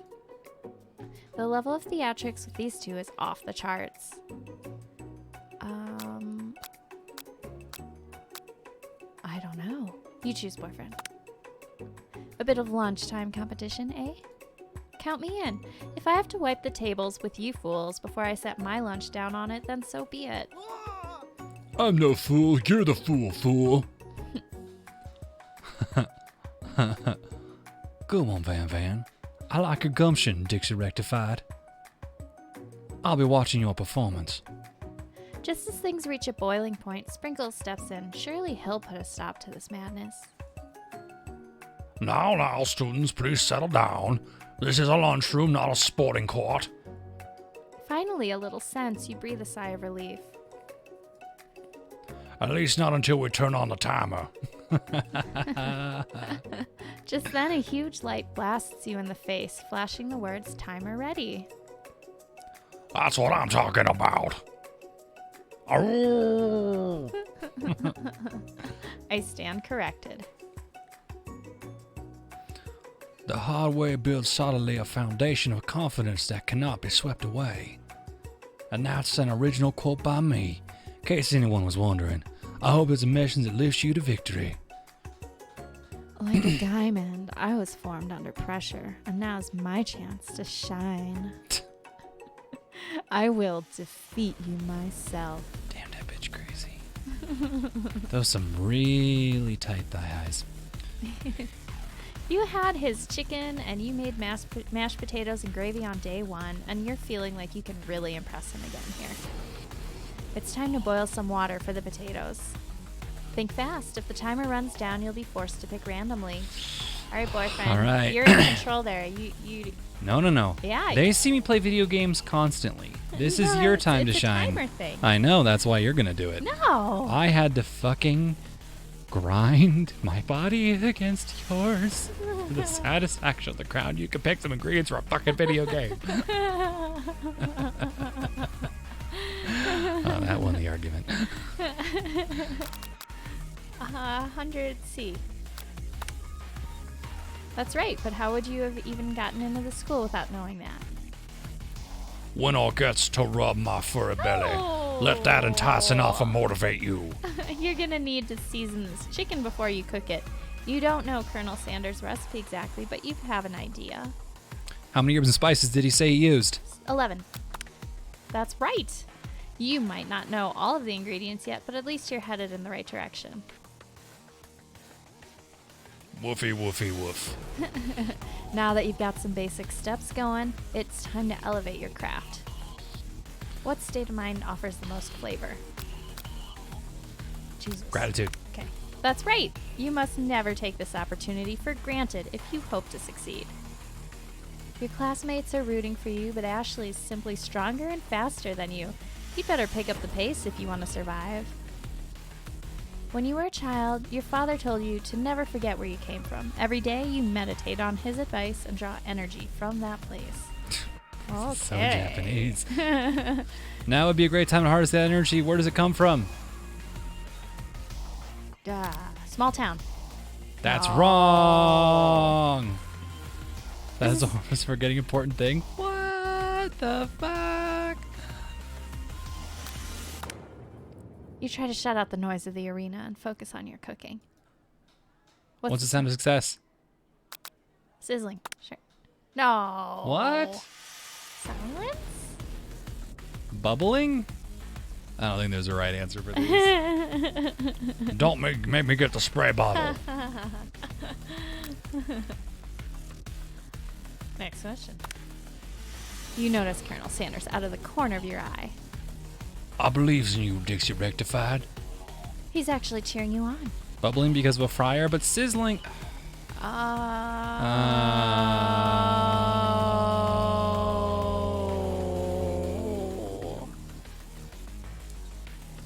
The level of theatrics with these two is off the charts. I don't know. You choose, boyfriend. A bit of lunchtime competition, eh? Count me in. If I have to wipe the tables with you fools before I set my lunch down on it, then so be it. I'm no fool. You're the fool. Go on, Van Van. I like your gumption, Dixie Rectified. I'll be watching your performance. Just as things reach a boiling point, Sprinkles steps in. Surely he'll put a stop to this madness. Now, students, please settle down. This is a lunchroom, not a sporting court. Finally, a little sense, you breathe a sigh of relief. At least not until we turn on the timer. Just then, a huge light blasts you in the face, flashing the words, "Timer ready." That's what I'm talking about. Oh. I stand corrected. The hard way builds solidly a foundation of confidence that cannot be swept away. And that's an original quote by me, in case anyone was wondering. I hope it's a mission that lifts you to victory. Like a diamond, I was formed under pressure, and now's my chance to shine. I will defeat you myself. Damn, that bitch crazy. Those some really tight thigh highs. You had his chicken, and you made mashed potatoes and gravy on day one, and you're feeling like you can really impress him again here. It's time to boil some water for the potatoes. Think fast. If the timer runs down, you'll be forced to pick randomly. All right, boyfriend. All right. You're in control there. You. No. Yeah. They see me play video games constantly. This is No, your time to it's a shine. timer thing. I know, that's why you're gonna do it. No. I had to fucking grind my body against yours for the satisfaction of the crowd. You can pick some ingredients for a fucking video game. Oh, that won the argument. 100C. That's right, but how would you have even gotten into the school without knowing that? Winner gets to rub my furry belly. Let that enticing offer motivate you. You're gonna need to season this chicken before you cook it. You don't know Colonel Sanders' recipe exactly, but you have an idea. How many herbs and spices did he say he used? 11. That's right. You might not know all of the ingredients yet, but at least you're headed in the right direction. Woofy, woofy, woof. Now that you've got some basic steps going, it's time to elevate your craft. What state of mind offers the most flavor? Jesus. Gratitude. Okay. That's right. You must never take this opportunity for granted if you hope to succeed. Your classmates are rooting for you, but Ashley's simply stronger and faster than you. You'd better pick up the pace if you want to survive. When you were a child, your father told you to never forget where you came from. Every day you meditate on his advice and draw energy from that place. Okay. So Japanese. Now would be a great time to harness that energy. Where does it come from? Small town. That's wrong. That is almost forgetting important thing. What the fuck? You try to shut out the noise of the arena and focus on your cooking. What's the sound of success? Sizzling. Sure. No. What? Silence? Bubbling? I don't think there's a right answer for these. Don't make me get the spray bottle. Next question. You notice Colonel Sanders out of the corner of your eye. I believes in you, Dixie Rectified. He's actually cheering you on. Bubbling because of a fryer, but sizzling.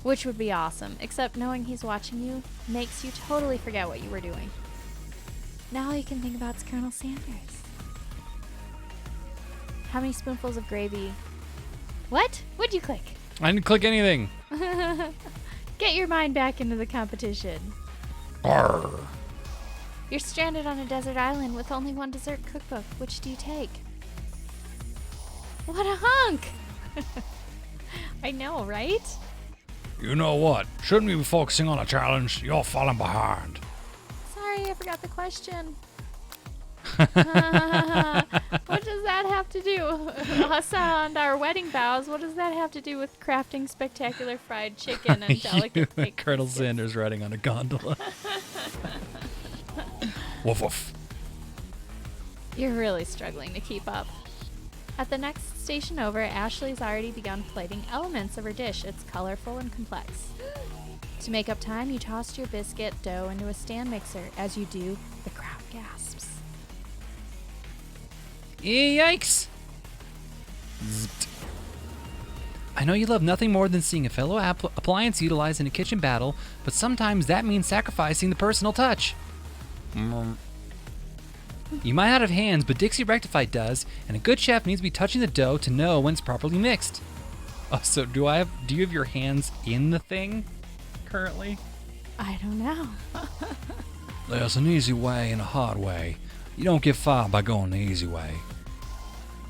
Which would be awesome, except knowing he's watching you makes you totally forget what you were doing. Now all you can think about is Colonel Sanders. How many spoonfuls of gravy? What? What'd you click? I didn't click anything. Get your mind back into the competition. Arr. You're stranded on a desert island with only one dessert cookbook. Which do you take? What a hunk! I know, right? You know what? Shouldn't we be focusing on a challenge? You're falling behind. Sorry, I forgot the question. What does that have to do? Us and our wedding vows, what does that have to do with crafting spectacular fried chicken and You delicate and baked Colonel biscuits? Sanders riding on a gondola. Woof woof. You're really struggling to keep up. At the next station over, Ashley's already begun plating elements of her dish. It's colorful and complex. To make up time, you tossed your biscuit dough into a stand mixer. As you do, the crowd gasps. Yikes! Zipped. I know you love nothing more than seeing a fellow appliance utilized in a kitchen battle, but sometimes that means sacrificing the personal touch. You might not have hands, but Dixie Rectified does, and a good chef needs to be touching the dough to know when it's properly mixed. Oh, so do you have your hands in the thing currently? I don't know. There's an easy way and a hard way. You don't get far by going the easy way.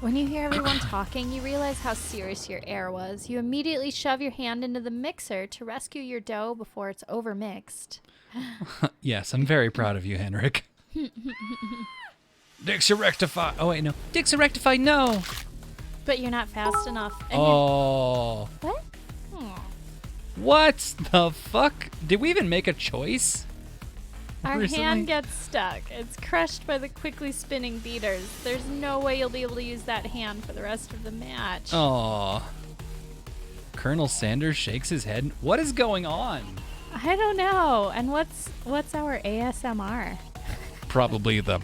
When you hear everyone talking, you realize how serious your air was. You immediately shove your hand into the mixer to rescue your dough before it's overmixed. Yes, I'm very proud of you, Henrik. Dixie Rectified. Oh, wait, no. Dixie Rectified, no! But you're not fast enough. And Oh. What? Oh. What the fuck? Did we even make a choice? Our Recently? hand gets stuck. It's crushed by the quickly spinning beaters. There's no way you'll be able to use that hand for the rest of the match. Aw. Colonel Sanders shakes his head. What is going on? I don't know. And what's our ASMR? Probably the...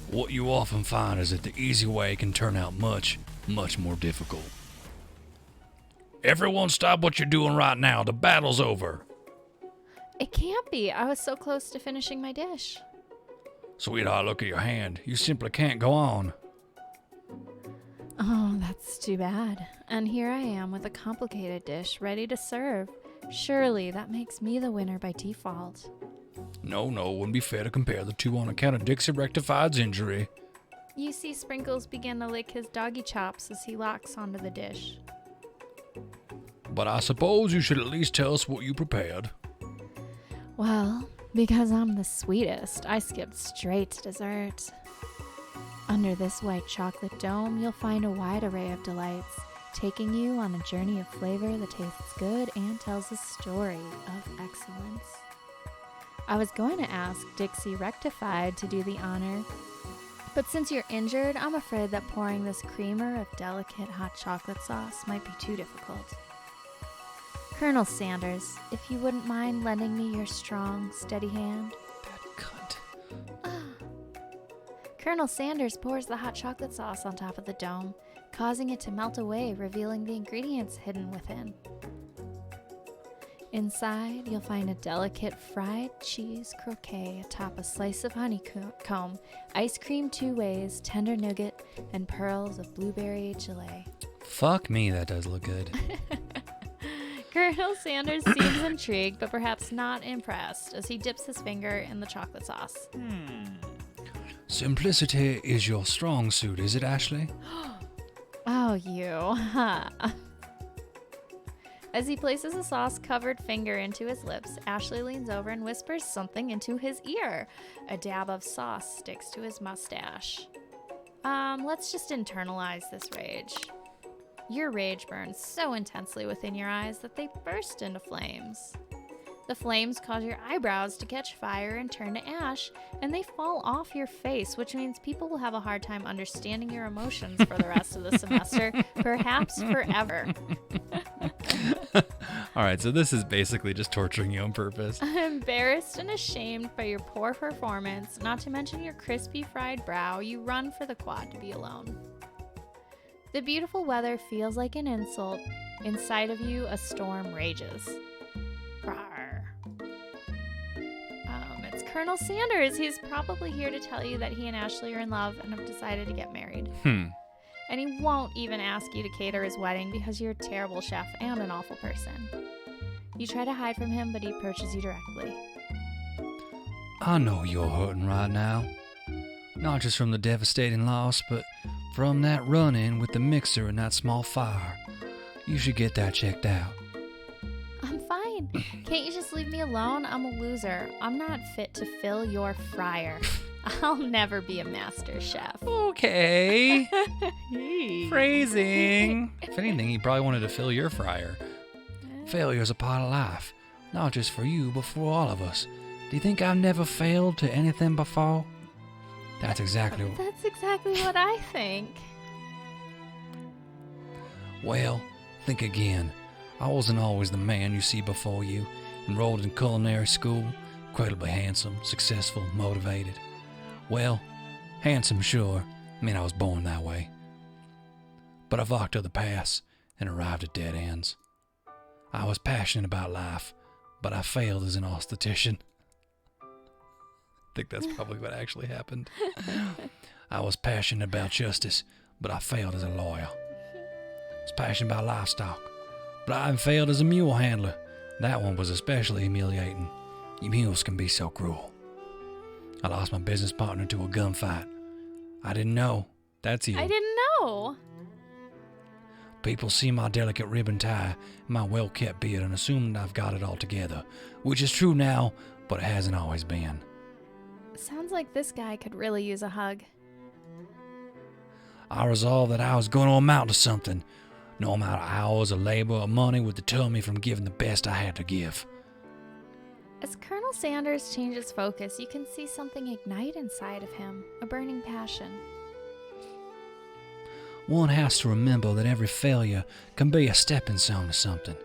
What you often find is that the easy way can turn out much, much more difficult. Everyone stop what you're doing right now. The battle's over. It can't be. I was so close to finishing my dish. Sweetheart, look at your hand. You simply can't go on. Oh, that's too bad. And here I am with a complicated dish ready to serve. Surely that makes me the winner by default. No, it wouldn't be fair to compare the two on account of Dixie Rectified's injury. You see Sprinkles begin to lick his doggy chops as he locks onto the dish. But I suppose you should at least tell us what you prepared. Well, because I'm the sweetest, I skipped straight to dessert. Under this white chocolate dome, you'll find a wide array of delights, taking you on a journey of flavor that tastes good and tells a story of excellence. I was going to ask Dixie Rectified to do the honor, but since you're injured, I'm afraid that pouring this creamer of delicate hot chocolate sauce might be too difficult. Colonel Sanders, if you wouldn't mind lending me your strong, steady hand. That cunt. Colonel Sanders pours the hot chocolate sauce on top of the dome, causing it to melt away, revealing the ingredients hidden within. Inside, you'll find a delicate fried cheese croquet atop a slice of honeycomb, ice cream 2 ways, tender nougat, and pearls of blueberry gelée. Fuck me, that does look good. Colonel Sanders seems intrigued, but perhaps not impressed, as he dips his finger in the chocolate sauce. Simplicity is your strong suit, is it, Ashley? Oh, you. As he places a sauce-covered finger into his lips, Ashley leans over and whispers something into his ear. A dab of sauce sticks to his mustache. Let's just internalize this rage. Your rage burns so intensely within your eyes that they burst into flames. The flames cause your eyebrows to catch fire and turn to ash, and they fall off your face, which means people will have a hard time understanding your emotions for the rest of the semester, perhaps forever. All right, so this is basically just torturing you on purpose. Embarrassed and ashamed by your poor performance, not to mention your crispy fried brow, you run for the quad to be alone. The beautiful weather feels like an insult. Inside of you, a storm rages. Rawr. It's Colonel Sanders. He's probably here to tell you that he and Ashley are in love and have decided to get married. And he won't even ask you to cater his wedding because you're a terrible chef and an awful person. You try to hide from him, but he approaches you directly. I know you're hurting right now. Not just from the devastating loss, but from that run-in with the mixer and that small fire. You should get that checked out. I'm fine. Can't you just leave me alone? I'm a loser. I'm not fit to fill your fryer. I'll never be a master chef. Okay. Phrasing. If anything, he probably wanted to fill your fryer. Failure's a part of life. Not just for you, but for all of us. Do you think I've never failed to anything before? That's exactly what I think. Well, think again. I wasn't always the man you see before you. Enrolled in culinary school, incredibly handsome, successful, motivated. Well, handsome, sure. I mean, I was born that way. But I've walked other paths and arrived at dead ends. I was passionate about life, but I failed as an obstetrician. I think that's probably what actually happened. I was passionate about justice, but I failed as a lawyer. I was passionate about livestock, but I failed as a mule handler. That one was especially humiliating. You mules can be so cruel. I lost my business partner to a gunfight. I didn't know. That's you. I didn't know. People see my delicate ribbon tie and my well-kept beard and assume that I've got it all together, which is true now, but it hasn't always been. Sounds like this guy could really use a hug. I resolved that I was going to amount to something. No amount of hours of labor or money would deter me from giving the best I had to give. As Colonel Sanders changes focus, you can see something ignite inside of him, a burning passion. One has to remember that every failure can be a stepping stone to something.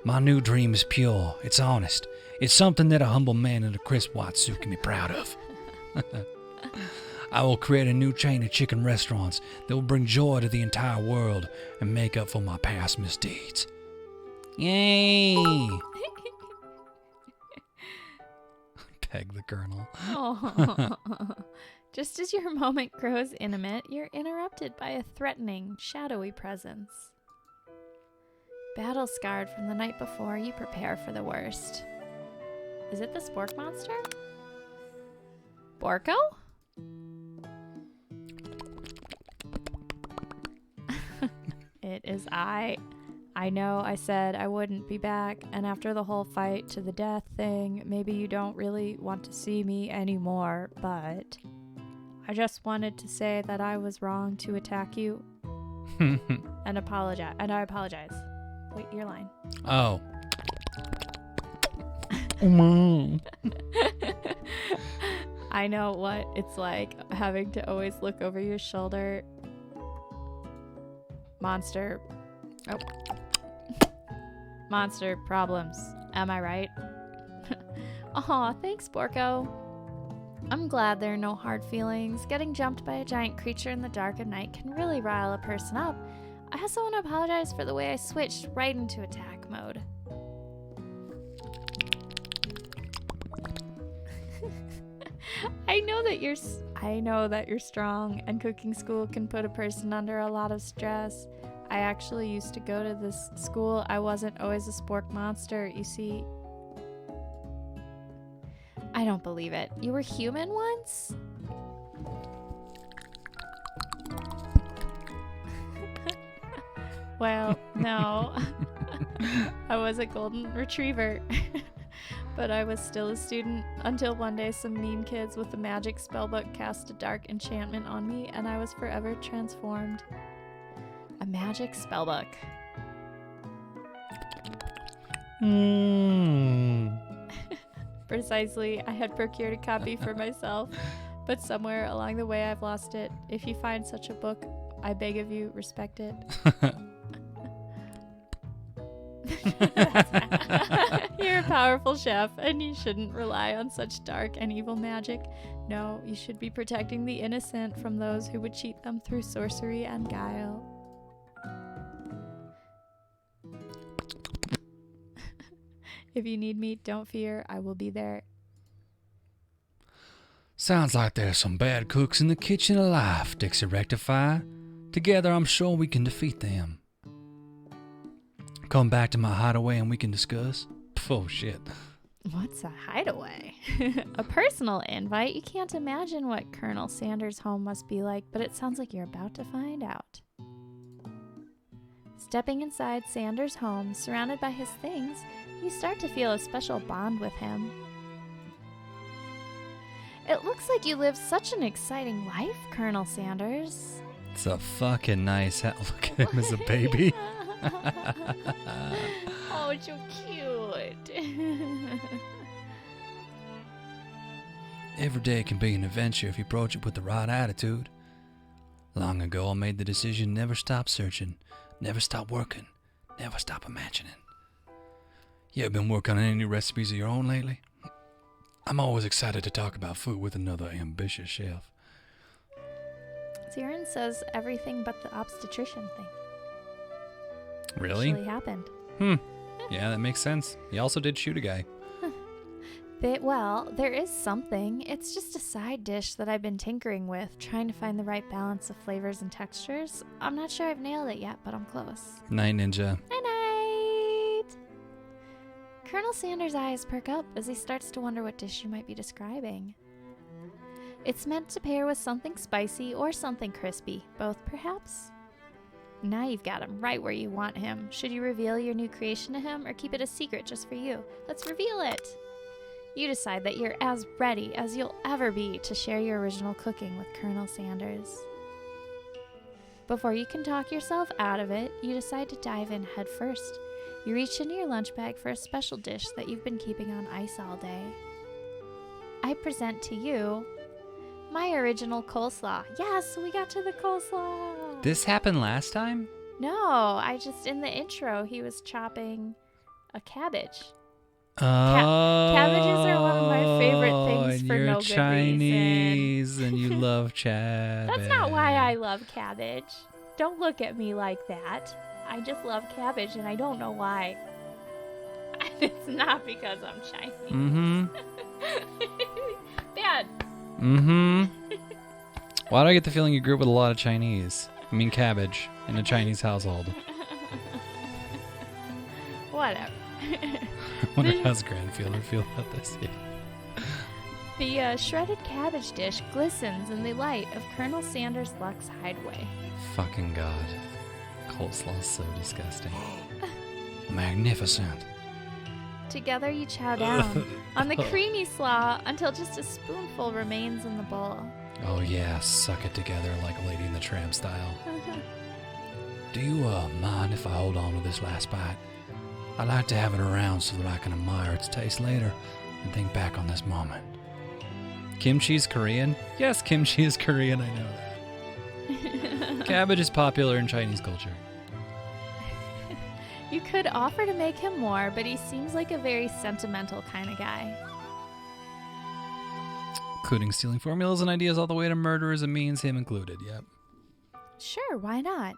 My new dream is pure, it's honest, it's something that a humble man in a crisp white suit can be proud of. I will create a new chain of chicken restaurants that will bring joy to the entire world and make up for my past misdeeds. Yay! Peg the Colonel. Oh. Just as your moment grows intimate, you're interrupted by a threatening, shadowy presence. Battle scarred from the night before, you prepare for the worst. Is it the spork monster? Borko? It is I. I know I said I wouldn't be back, and after the whole fight to the death thing, maybe you don't really want to see me anymore, but I just wanted to say that I was wrong to attack you and apologize. And I apologize. Wait, your line. Oh. I know what it's like having to always look over your shoulder. Monster. Oh. Monster problems. Am I right? Aw, thanks, Borko. I'm glad there are no hard feelings. Getting jumped by a giant creature in the dark of night can really rile a person up. I also want to apologize for the way I switched right into attack mode. I know that you're strong, and cooking school can put a person under a lot of stress. I actually used to go to this school. I wasn't always a spork monster. You see, I don't believe it. You were human once? Well, no. I was a golden retriever. But I was still a student until one day some mean kids with a magic spellbook cast a dark enchantment on me and I was forever transformed. A magic spellbook. Precisely, I had procured a copy for myself, but somewhere along the way I've lost it. If you find such a book, I beg of you, respect it. You're a powerful chef, and you shouldn't rely on such dark and evil magic. No, you should be protecting the innocent from those who would cheat them through sorcery and guile. If you need me, don't fear, I will be there. Sounds like there's some bad cooks in the kitchen alive, Dixie Rectify. Together, I'm sure we can defeat them. Come back to my hideaway and we can discuss. Oh, shit. What's a hideaway? A personal invite? You can't imagine what Colonel Sanders' home must be like, but it sounds like you're about to find out. Stepping inside Sanders' home, surrounded by his things, you start to feel a special bond with him. It looks like you live such an exciting life, Colonel Sanders. It's a fucking nice house. Look at him as a baby. Oh, it's so cute. Every day can be an adventure if you approach it with the right attitude. Long ago, I made the decision never stop searching, never stop working, never stop imagining. You ever been working on any recipes of your own lately? I'm always excited to talk about food with another ambitious chef. Siren says everything but the obstetrician thing. Really? Actually happened. Yeah, that makes sense. He also did shoot a guy. Well, there is something. It's just a side dish that I've been tinkering with, trying to find the right balance of flavors and textures. I'm not sure I've nailed it yet, but I'm close. Night, Ninja. Night! Colonel Sanders' eyes perk up as he starts to wonder what dish you might be describing. It's meant to pair with something spicy or something crispy, both perhaps? Now you've got him right where you want him. Should you reveal your new creation to him or keep it a secret just for you? Let's reveal it! You decide that you're as ready as you'll ever be to share your original cooking with Colonel Sanders. Before you can talk yourself out of it, you decide to dive in head first. You reach into your lunch bag for a special dish that you've been keeping on ice all day. I present to you my original coleslaw. Yes, we got to the coleslaw. This happened last time? No, in the intro, he was chopping a cabbage. Cabbages are one of my favorite things and for you're no good Chinese and you love cabbage. That's not why I love cabbage. Don't look at me like that. I just love cabbage and I don't know why. It's not because I'm Chinese. Mm-hmm. Bad. Mm-hmm. Why do I get the feeling you grew up with a lot of Chinese? I mean cabbage in a Chinese household. Whatever. I wonder how Grandfielder feel about this. Yeah. The shredded cabbage dish glistens in the light of Colonel Sanders' Luxe hideaway. Fucking God. Coleslaw's so disgusting. Magnificent. Together you chow down on the creamy slaw until just a spoonful remains in the bowl. Oh yeah, suck it together like Lady in the Tramp style. Do you mind if I hold on to this last bite? I like to have it around so that I can admire its taste later and think back on this moment. Kimchi is Korean? Yes, kimchi is Korean, I know that. Cabbage is popular in Chinese culture. You could offer to make him more, but he seems like a very sentimental kind of guy. Including stealing formulas and ideas all the way to murder as a means, him included, yep. Sure, why not?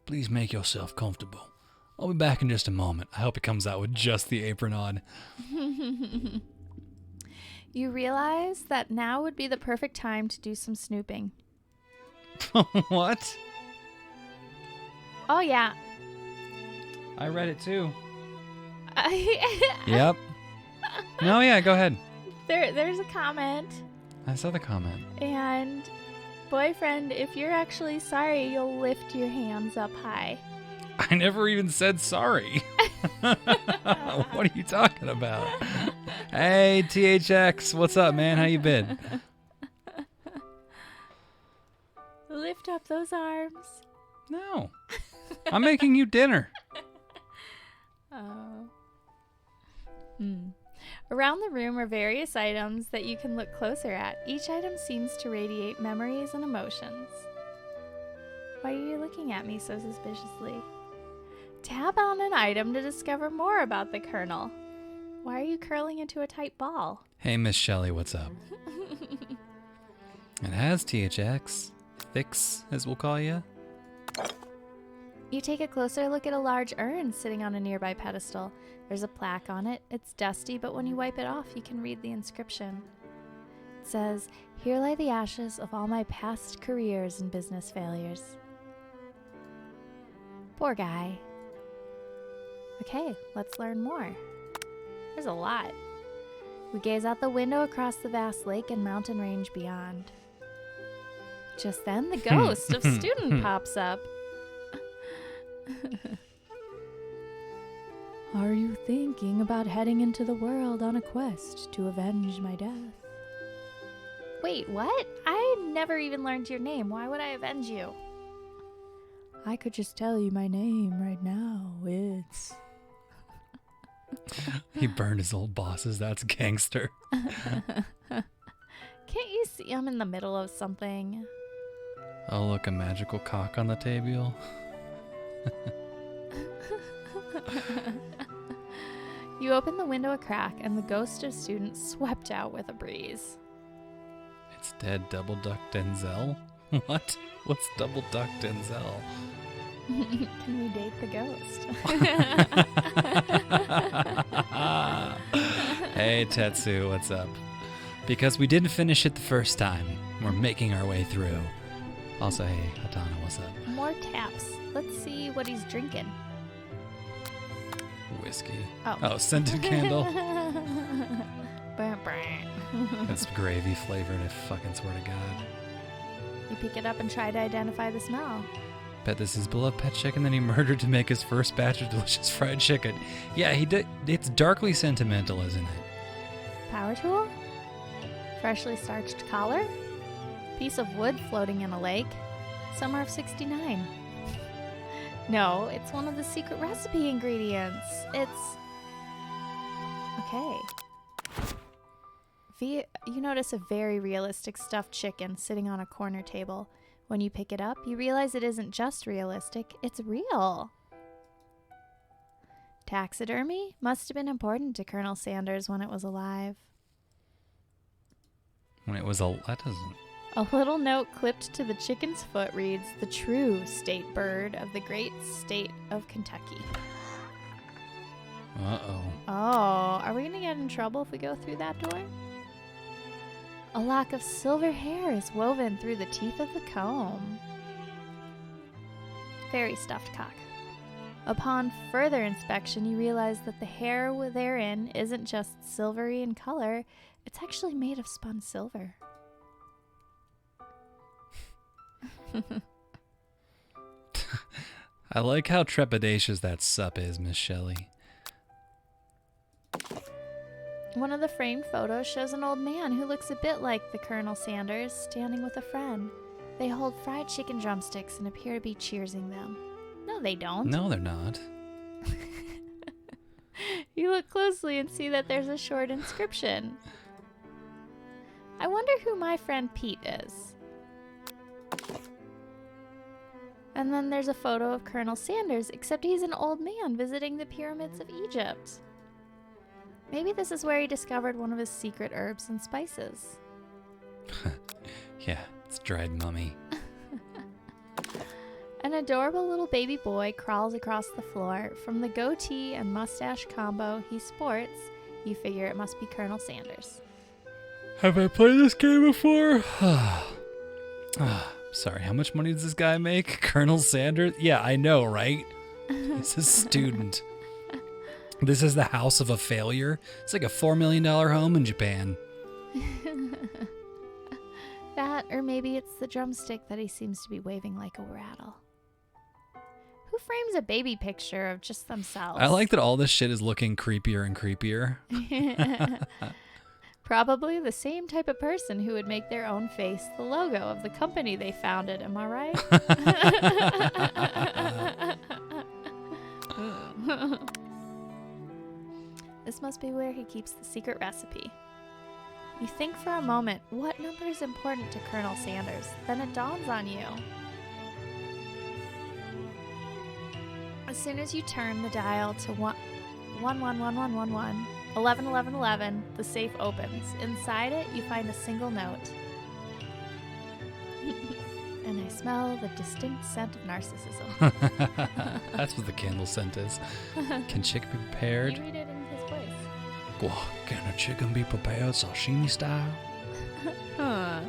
Please make yourself comfortable. I'll be back in just a moment. I hope he comes out with just the apron on. You realize that now would be the perfect time to do some snooping. What? Oh, yeah. I read it too. Yep. No, yeah, go ahead. There's a comment. I saw the comment. And, boyfriend, if you're actually sorry, you'll lift your hands up high. I never even said sorry. What are you talking about? Hey, THX, what's up, man? How you been? Lift up those arms. No. I'm making you dinner. Oh. Around the room are various items that you can look closer at. Each item seems to radiate memories and emotions. Why are you looking at me so suspiciously? Tap on an item to discover more about the Colonel. Why are you curling into a tight ball? Hey, Miss Shelley, what's up? It has THX. Thix, as we'll call you. You take a closer look at a large urn sitting on a nearby pedestal. There's a plaque on it. It's dusty, but when you wipe it off, you can read the inscription. It says, "Here lie the ashes of all my past careers and business failures." Poor guy. Okay, let's learn more. There's a lot. We gaze out the window across the vast lake and mountain range beyond. Just then, the ghost of student pops up. Are you thinking about heading into the world on a quest to avenge my death? Wait, what? I never even learned your name. Why would I avenge you? I could just tell you my name right now. It's... He burned his old bosses. That's gangster. Can't you see I'm in the middle of something? Oh, look, a magical cock on the table. You open the window a crack, and the ghost of student swept out with a breeze. It's dead double duck Denzel? What? What's double duck Denzel? Can we date the ghost? Hey, Tetsu, what's up? Because we didn't finish it the first time, we're making our way through. Also, hey, Hatana, what's up? More taps. Let's see what he's drinking. Whiskey. Oh. Scented candle. Burr, burr. It's gravy flavored, I fucking swear to God. You pick it up and try to identify the smell. Bet this is beloved pet chicken that he murdered to make his first batch of delicious fried chicken. Yeah, he did. It's darkly sentimental, isn't it? Power tool? Freshly starched collar? Piece of wood floating in a lake? Summer of 69. No, it's one of the secret recipe ingredients. It's... Okay. You notice a very realistic stuffed chicken sitting on a corner table. When you pick it up, you realize it isn't just realistic, it's real. Taxidermy must have been important to Colonel Sanders when it was alive. When it was a... That doesn't... A little note clipped to the chicken's foot reads, "The true state bird of the great state of Kentucky." Uh-oh. Oh, are we going to get in trouble if we go through that door? A lock of silver hair is woven through the teeth of the comb. Fairy stuffed cock. Upon further inspection, you realize that the hair therein isn't just silvery in color, it's actually made of spun silver. I like how trepidatious that sup is, Miss Shelley. One of the framed photos shows an old man who looks a bit like the Colonel Sanders standing with a friend. They hold fried chicken drumsticks and appear to be cheersing them. No, they don't. No, they're not. You look closely and see that there's a short inscription. I wonder who my friend Pete is. And then there's a photo of Colonel Sanders, except he's an old man visiting the pyramids of Egypt. Maybe this is where he discovered one of his secret herbs and spices. Yeah, it's dried mummy. An adorable little baby boy crawls across the floor. From the goatee and mustache combo he sports, you figure it must be Colonel Sanders. Have I played this game before? Sorry, how much money does this guy make? Colonel Sanders? Yeah, I know, right? He's a student. This is the house of a failure. It's like a $4 million home in Japan. That, or maybe it's the drumstick that he seems to be waving like a rattle. Who frames a baby picture of just themselves? I like that all this shit is looking creepier and creepier. Probably the same type of person who would make their own face the logo of the company they founded, am I right? This must be where he keeps the secret recipe. You think for a moment, what number is important to Colonel Sanders? Then it dawns on you. As soon as you turn the dial to 111111, 111111, the safe opens. Inside it, you find a single note. And I smell the distinct scent of narcissism. That's what the candle scent is. Can chicken be prepared? You read it in his voice. Well, can a chicken be prepared sashimi style? Huh.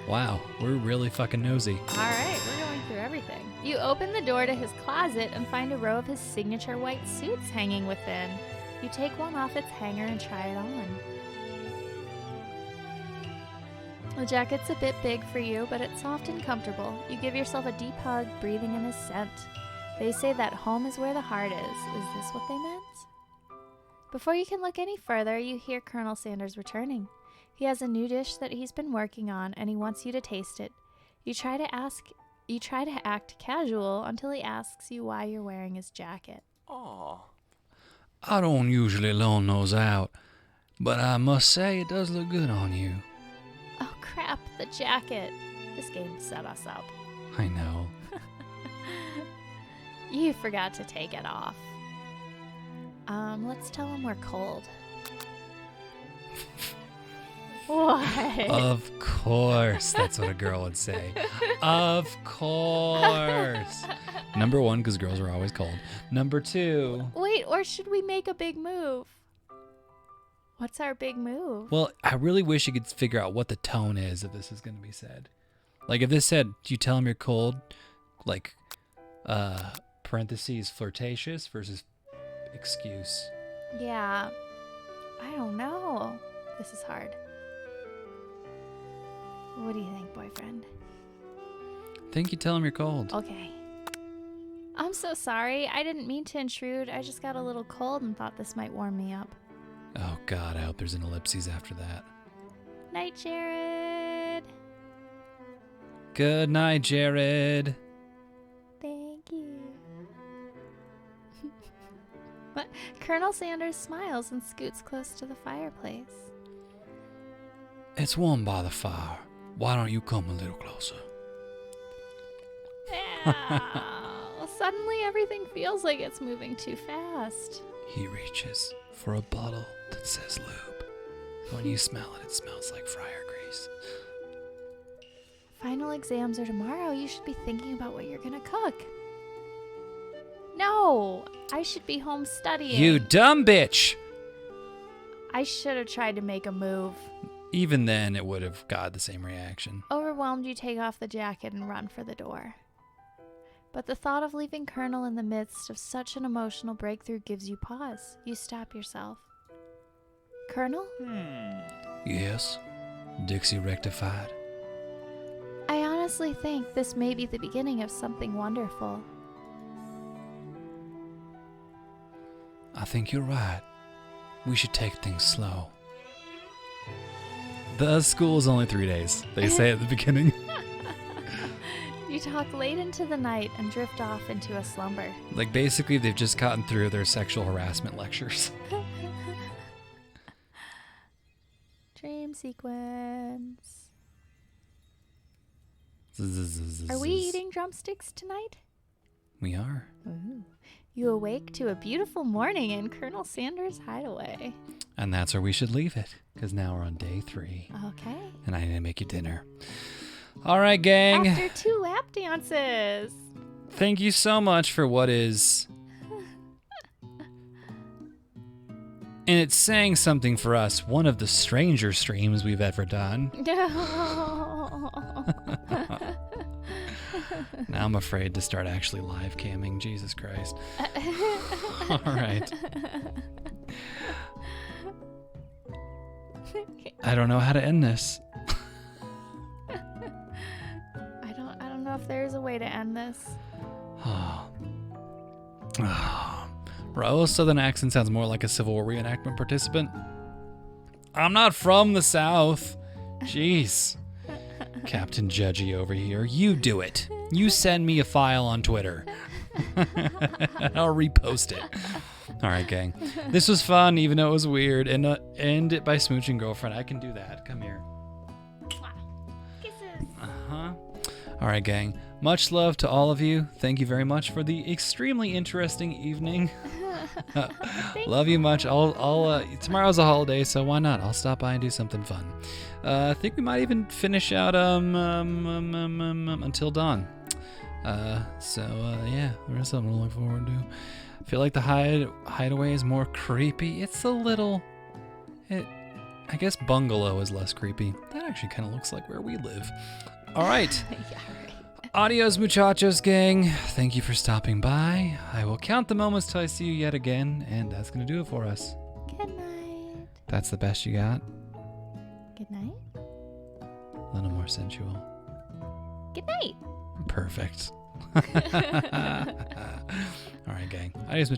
Wow, we're really fucking nosy. All right, we're going through everything. You open the door to his closet and find a row of his signature white suits hanging within. You take one off its hanger and try it on. The jacket's a bit big for you, but it's soft and comfortable. You give yourself a deep hug, breathing in his scent. They say that home is where the heart is. Is this what they meant? Before you can look any further, you hear Colonel Sanders returning. He has a new dish that he's been working on, and he wants you to taste it. You try to act casual until he asks you why you're wearing his jacket. I don't usually loan those out, but I must say it does look good on you. Oh crap, the jacket. This game set us up. I know. You forgot to take it off. Let's tell him we're cold. What? Of course, that's what a girl would say. Of course. Number one, because girls are always cold. Number two. Wait, or should we make a big move? What's our big move? Well, I really wish you could figure out what the tone is if this is going to be said. Like if this said, do you tell him you're cold? Like, parentheses, flirtatious versus excuse. Yeah. I don't know. This is hard. What do you think, boyfriend? Think you tell him you're cold. Okay. I'm so sorry. I didn't mean to intrude. I just got a little cold and thought this might warm me up. Oh, God, I hope there's an ellipses after that. Night, Jared. Good night, Jared. Thank you. But Colonel Sanders smiles and scoots close to the fireplace. It's warm by the fire. Why don't you come a little closer? Suddenly everything feels like it's moving too fast. He reaches for a bottle that says lube. When you smell it, it smells like fryer grease. Final exams are tomorrow. You should be thinking about what you're gonna cook. No, I should be home studying. You dumb bitch! I should have tried to make a move. Even then, it would have got the same reaction. Overwhelmed, you take off the jacket and run for the door. But the thought of leaving Colonel in the midst of such an emotional breakthrough gives you pause. You stop yourself. Colonel? Yes? Dixie rectified. I honestly think this may be the beginning of something wonderful. I think you're right. We should take things slow. The school is only 3 days, they say at the beginning. You talk late into the night and drift off into a slumber. Like, basically, they've just gotten through their sexual harassment lectures. Dream sequence. Are we eating drumsticks tonight? We are. Ooh. You awake to a beautiful morning in Colonel Sanders' hideaway. And that's where we should leave it, because now we're on day 3. Okay. And I need to make you dinner. All right, gang. After 2 lap dances. Thank you so much for what is... And it's saying something for us, one of the stranger streams we've ever done. Now I'm afraid to start actually live camming. Jesus Christ. All right. I don't know how to end this. I don't know if there's a way to end this. Raul's southern accent sounds more like a Civil War reenactment participant. I'm not from the South. Jeez. Captain Judgy over here. You do it. You send me a file on Twitter. I'll repost it. All right, gang. This was fun, even though it was weird. And end it by smooching girlfriend. I can do that. Come here. Kisses. Uh-huh. All right, gang. Much love to all of you. Thank you very much for the extremely interesting evening. Love you much. I'll tomorrow's a holiday, so why not? I'll stop by and do something fun. I think we might even finish out Until Dawn. Yeah, there's something to look forward to. I feel like the hideaway is more creepy. It's a little. I guess bungalow is less creepy. That actually kind of looks like where we live. All right. Yeah, right. Adios, muchachos, gang. Thank you for stopping by. I will count the moments till I see you yet again, and that's going to do it for us. Good night. That's the best you got? Good night. A little more sensual. Good night. Perfect. All right, gang. Adios,